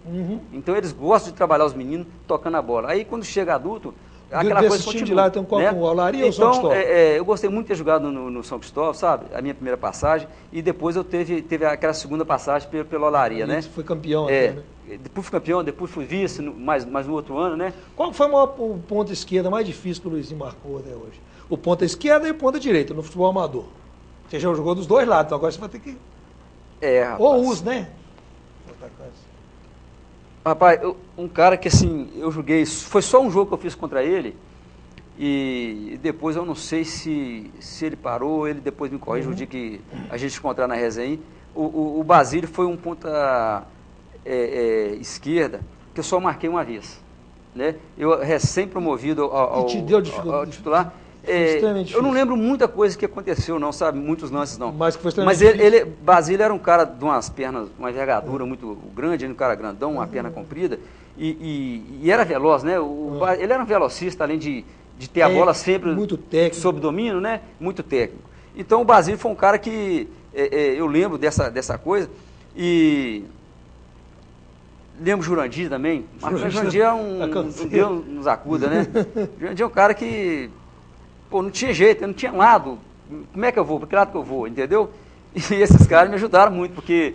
Então, eles gostam de trabalhar os meninos tocando a bola. Aí, quando chega adulto, aquela coisa continua. De lá, então, qual com o Olaria ou São Cristóvão? Eu gostei muito de ter jogado no São Cristóvão, sabe? A minha primeira passagem. E depois eu teve aquela segunda passagem pelo Olaria, né? Foi campeão até, né? Depois fui campeão, depois fui vice, mais no outro ano, né? Qual foi o ponto esquerda mais difícil que o Luizinho marcou até hoje? O ponta esquerda e o ponta direita, no futebol amador. Você já jogou dos dois lados, então agora você vai ter que... rapaz. Ou os, né? Rapaz, um cara que assim, eu joguei... Foi só um jogo que eu fiz contra ele, e depois eu não sei se ele parou, ele depois me corrige o dia que a gente encontrar na resenha. O Basílio foi um ponta... esquerda, que eu só marquei uma vez, né? Eu recém-promovido ao titular, eu não lembro muita coisa que aconteceu, não, sabe? Muitos lances, não. Mas Basílio era um cara de umas pernas, uma envergadura muito grande, um cara grandão, uma perna comprida, e era veloz, né? Ele era um velocista, além de de ter a bola sempre muito técnico, sob domínio, né? Muito técnico. Então o Basílio foi um cara que eu lembro dessa coisa e lembro Jurandir também. Jurandir é um Deus nos acuda, né? Jurandir é um cara que não tinha jeito, não tinha lado. Como é que eu vou? Para que lado que eu vou? Entendeu? E esses caras me ajudaram muito, porque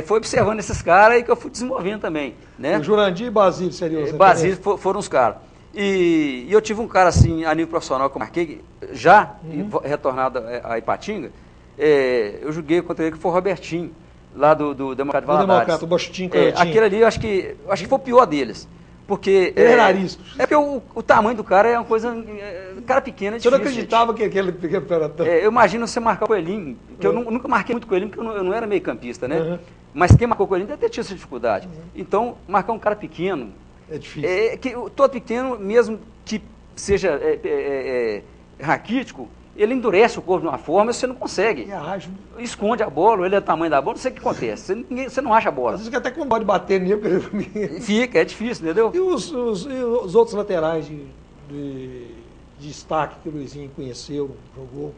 foi observando esses caras e que eu fui desenvolvendo também, né? O Jurandir e Basílio seriam os Basílio foram os caras. E eu tive um cara assim, a nível profissional, que eu marquei, já retornado a Ipatinga, eu joguei contra ele, que foi o Robertinho, lá do Democrata de Valadares. O Bostinho, aquele ali, eu acho que foi o pior deles. Porque ele era arisco. Porque o tamanho do cara é uma coisa. Cara pequeno é difícil. Você não acreditava que aquele pequeno era tão... eu imagino você marcar o Coelhinho, que eu nunca marquei muito Coelhinho, porque eu não era meio campista, né? Mas quem marcou o Coelhinho deve ter tido essa dificuldade. Então, marcar um cara pequeno. É difícil. Todo pequeno, mesmo que seja raquítico, ele endurece o corpo de uma forma e você não consegue. Esconde a bola, ele é o tamanho da bola, não sei o que acontece. Você não acha a bola. Às vezes que até quando pode bater nele. Fica, é difícil, entendeu? E os outros laterais de destaque que o Luizinho conheceu, jogou?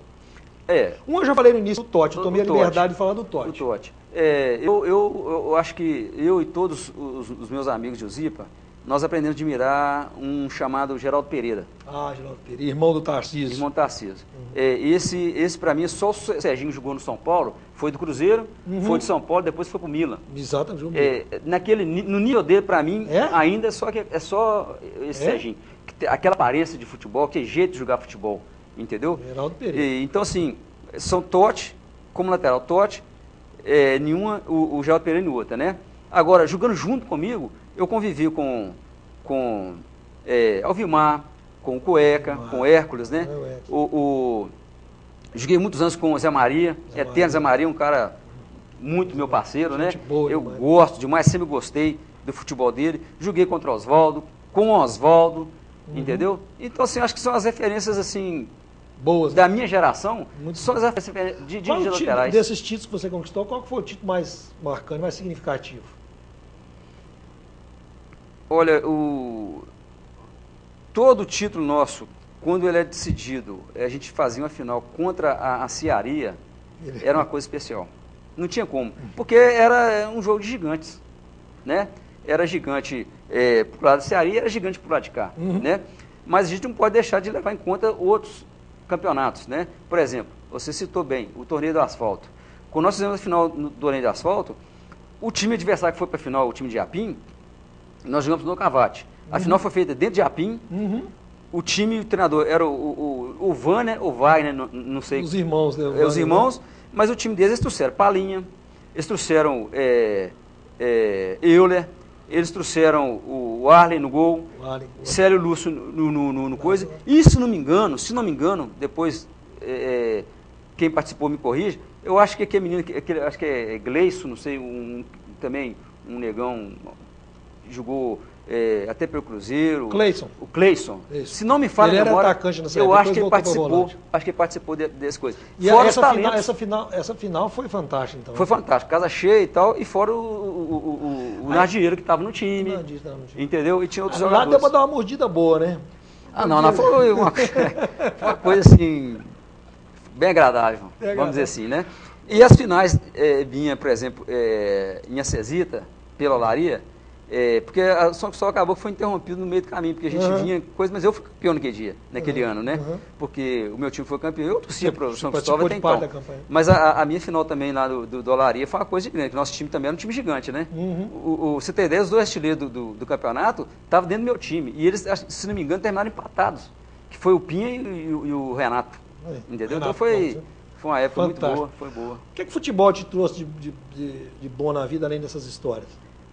Um eu já falei no início, o Totti. Eu tomei a liberdade de falar do Totti. O Totti. Eu acho que eu e todos os meus amigos de Uzipa, nós aprendemos a admirar um chamado Geraldo Pereira. Geraldo Pereira, irmão do Tarcísio. Irmão do Tarcísio. Esse para mim, só o Serginho jogou no São Paulo, foi do Cruzeiro, foi de São Paulo, depois foi pro Milan. Exatamente. No nível dele, para mim, ainda é só esse Serginho. Aquela aparência de futebol, aquele jeito de jogar futebol, entendeu? Geraldo Pereira. Então, assim, são Totti, como lateral, Totti, o Geraldo Pereira e outra, né? Agora, jogando junto comigo, eu convivi com Alvimar, com o Cueca, com o Hércules, né? Joguei muitos anos com o Zé Maria, eterno Zé Maria, um cara muito meu parceiro, né? Eu gosto demais, sempre gostei do futebol dele. Joguei contra o Oswaldo, com o Oswaldo, entendeu? Então, assim, acho que são as referências, assim, boas, da minha geração, são as referências de laterais. Desses títulos que você conquistou, qual foi o título mais marcante, mais significativo? Olha, todo título nosso, quando ele é decidido, a gente fazia uma final contra a Cearia, era uma coisa especial. Não tinha como, porque era um jogo de gigantes, né? Era gigante pro lado da Cearia, era gigante pro lado de cá, né? Mas a gente não pode deixar de levar em conta outros campeonatos, né? Por exemplo, você citou bem o Torneio do Asfalto. Quando nós fizemos a final do Torneio do Asfalto, o time adversário que foi para a final, o time de Apim, nós jogamos no Cavate. A final foi feita dentro de Apim. O time, o treinador era o Vanner, ou Wagner, não sei. Os irmãos, né? Os irmãos, mas o time deles, eles trouxeram Palinha, eles trouxeram Euler, eles trouxeram o Arlen no gol, Célio Lúcio no coisa. E se não me engano, depois quem participou me corrige, eu acho que aquele menino, acho que é Gleison, não sei, também um negão, jogou até pelo Cruzeiro. O Cleison. Isso. Se não me falha ele a memória, era atacante nessa eu época, acho que ele participou dessas coisas. E fora essa final foi fantástica, então. Foi fantástico, casa cheia e tal, e fora o Nardieiro que estava no time, entendeu? E tinha outros jogadores. Lá deu para dar uma mordida boa, né? Não foi uma coisa assim, bem agradável, vamos dizer assim, né? E as finais vinha, por exemplo, em Acesita, pela Olaria, porque a São Cristóvão acabou que foi interrompido no meio do caminho, porque a gente vinha coisa, mas eu fui campeão naquele ano, né? Porque o meu time foi campeão, eu torcia para o São Cristóvão até então. Mas a minha final também lá do Olaria foi uma coisa grande, nosso time também era um time gigante, né? Você tem ideia, os dois artilheiros do campeonato estavam dentro do meu time, e eles, se não me engano, terminaram empatados, que foi o Pinha e o Renato, entendeu? Então foi uma época muito boa, foi boa. O que o futebol te trouxe de bom na vida, além dessas histórias?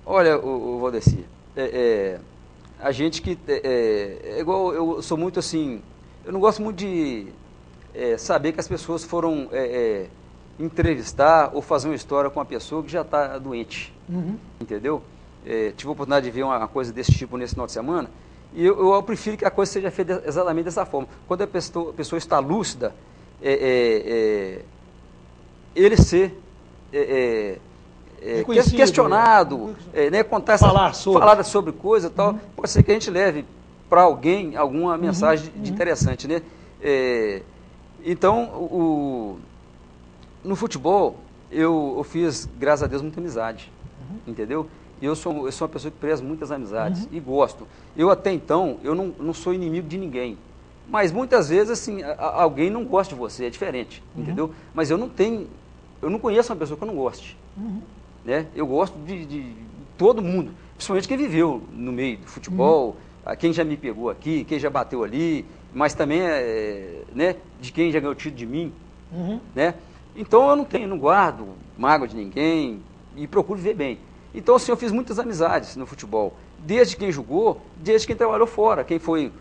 Olha, o Valdeci, a gente que igual, eu sou muito assim, eu não gosto muito de saber que as pessoas foram entrevistar ou fazer uma história com uma pessoa que já está doente, entendeu? Tive a oportunidade de ver uma coisa desse tipo nesse final de semana, e eu prefiro que a coisa seja feita exatamente dessa forma. Quando a pessoa está lúcida, ele ser questionado, né, falar sobre coisa e tal, pode ser que a gente leve para alguém alguma mensagem de interessante, né? Então, no futebol, eu fiz, graças a Deus, muita amizade, entendeu? E eu sou uma pessoa que preza muitas amizades e gosto. Eu até então, eu não sou inimigo de ninguém. Mas muitas vezes, assim, alguém não gosta de você, é diferente, entendeu? Mas eu não conheço uma pessoa que eu não goste, né? Eu gosto de todo mundo, principalmente quem viveu no meio do futebol, quem já me pegou aqui, quem já bateu ali, mas também, né, de quem já ganhou título de mim, né? Então eu não guardo mágoa de ninguém e procuro viver bem. Então, assim, eu fiz muitas amizades no futebol, desde quem jogou, desde quem trabalhou fora, quem foi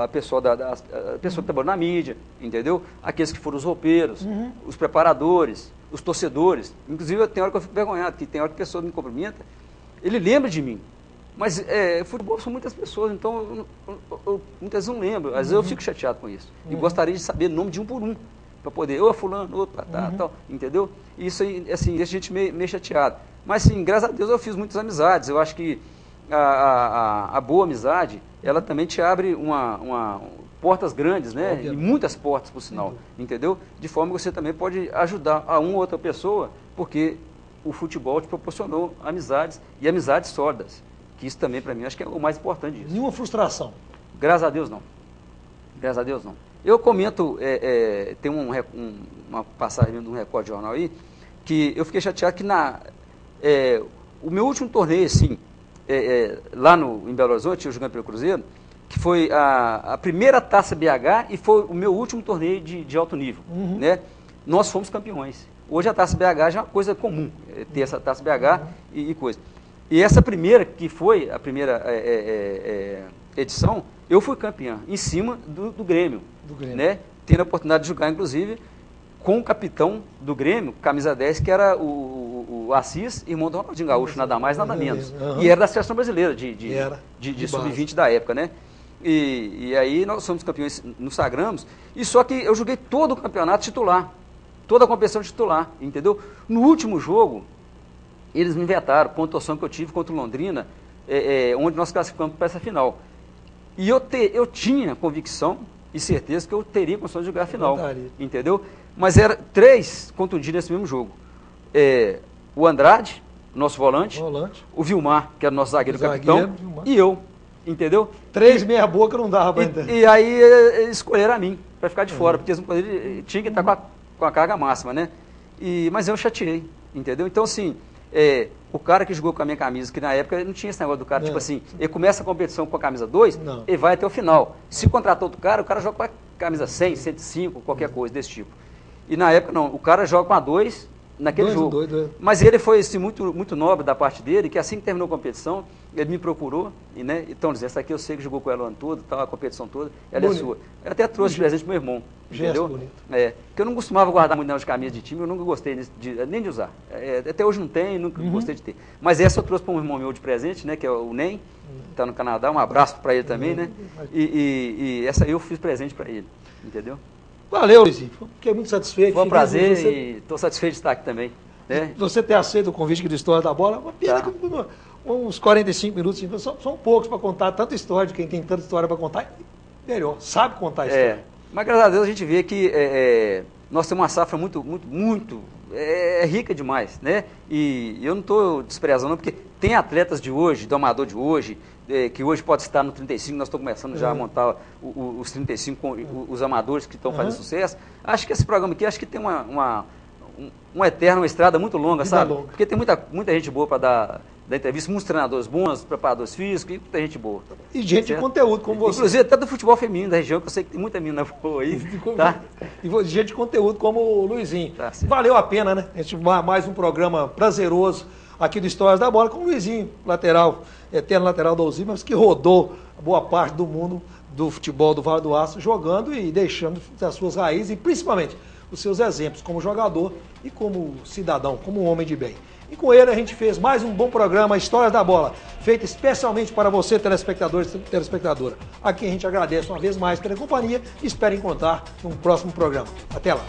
a pessoa a pessoa que trabalhou na mídia, entendeu? Aqueles que foram os roupeiros, os preparadores, os torcedores. Inclusive, tem hora que eu fico envergonhado, que tem hora que a pessoa me cumprimenta, ele lembra de mim. Mas futebol são muitas pessoas, então eu muitas vezes não lembro. Às vezes eu fico chateado com isso. E gostaria de saber o nome de um por um, para poder, fulano, outro, tal, entendeu? E isso aí, assim, deixa a gente meio chateado. Mas, sim, graças a Deus eu fiz muitas amizades. Eu acho que a boa amizade, ela também te abre portas grandes, né? E muitas portas, por sinal, entendeu? De forma que você também pode ajudar a uma ou outra pessoa, porque o futebol te proporcionou amizades e amizades sólidas. Que isso também, para mim, acho que é o mais importante disso. Nenhuma frustração? Graças a Deus, não. Graças a Deus, não. Eu comento, tem uma passagem de um Record Jornal aí, que eu fiquei chateado que o meu último torneio, assim, lá em Belo Horizonte, eu jogando pelo Cruzeiro, que foi a primeira Taça BH e foi o meu último torneio de alto nível, né? Nós fomos campeões. Hoje a Taça BH já é uma coisa comum, ter essa Taça BH e coisa. E essa primeira, que foi a primeira edição, eu fui campeão, em cima do Grêmio, né? Tendo a oportunidade de jogar, inclusive, com o capitão do Grêmio, camisa 10, que era o Assis, irmão do Ronaldinho Gaúcho, nada mais, nada menos. E era da seleção brasileira, de sub-20 da época, né? E aí nós somos campeões, nos sagramos, e só que eu joguei todo o campeonato titular, toda a competição titular, entendeu? No último jogo, eles me vetaram, pontuação que eu tive contra o Londrina, onde nós classificamos para essa final. E eu tinha convicção e certeza que eu teria condições de jogar a final, entendeu? Mas era 3 contundidos nesse mesmo jogo. O Andrade, nosso volante, o Vilmar, que era o nosso zagueiro capitão, e eu, entendeu? 3 meia boca não dava para entender. E aí escolheram a mim, para ficar de fora, porque eles tinha que estar com a carga máxima, né? Mas eu chateei, entendeu? Então, assim, o cara que jogou com a minha camisa, que na época não tinha esse negócio do cara, tipo assim, ele começa a competição com a camisa 2, ele vai até o final. Se contratou outro cara, o cara joga com a camisa 100, 105, qualquer coisa desse tipo. E na época não, o cara joga com a 2 naquele jogo. Mas ele foi assim, muito, muito nobre da parte dele, que assim que terminou a competição, ele me procurou, né? Então, dizendo, essa aqui eu sei que jogou com ela o ano todo, tal, a competição toda, ela é sua. Eu até trouxe de presente pro meu irmão, entendeu? Porque eu não costumava guardar muito de camisa de time, eu nunca gostei nem de usar. Até hoje não tenho, nunca gostei de ter. Mas essa eu trouxe para um irmão meu de presente, né? Que é o Ney, que está no Canadá, um abraço para ele também, né? E essa aí eu fiz presente para ele, entendeu? Valeu, Luizinho. Fiquei muito satisfeito. Foi um prazer e estou satisfeito de estar aqui também. Né? Você ter aceito o convite aqui do História da Bola, uma pena que uns 45 minutos, são poucos para contar tanta história, de quem tem tanta história para contar, melhor, sabe contar a história. Mas graças a Deus a gente vê que nós temos uma safra muito rica demais, né? E eu não estou desprezando, porque tem atletas de hoje, do amador de hoje, que hoje pode estar no 35, nós estamos começando já a montar os 35 com os amadores que estão fazendo sucesso. Acho que esse programa aqui, acho que tem uma eterna, uma estrada muito longa, sabe? Porque tem muita gente boa para dar entrevista, muitos treinadores bons, preparadores físicos, e muita gente boa. E gente de conteúdo como você. Inclusive até do futebol feminino da região, que eu sei que tem muita menina boa aí. Tá? E gente de conteúdo como o Luizinho. Valeu a pena, né? Mais um programa prazeroso aqui do Histórias da Bola com o Luizinho, eterno lateral do Alzheimer, que rodou boa parte do mundo do futebol do Vale do Aço, jogando e deixando as suas raízes e principalmente os seus exemplos como jogador e como cidadão, como um homem de bem. E com ele a gente fez mais um bom programa, Histórias da Bola, feito especialmente para você, telespectador e telespectadora. Aqui a gente agradece uma vez mais pela companhia e espera encontrar num próximo programa. Até lá!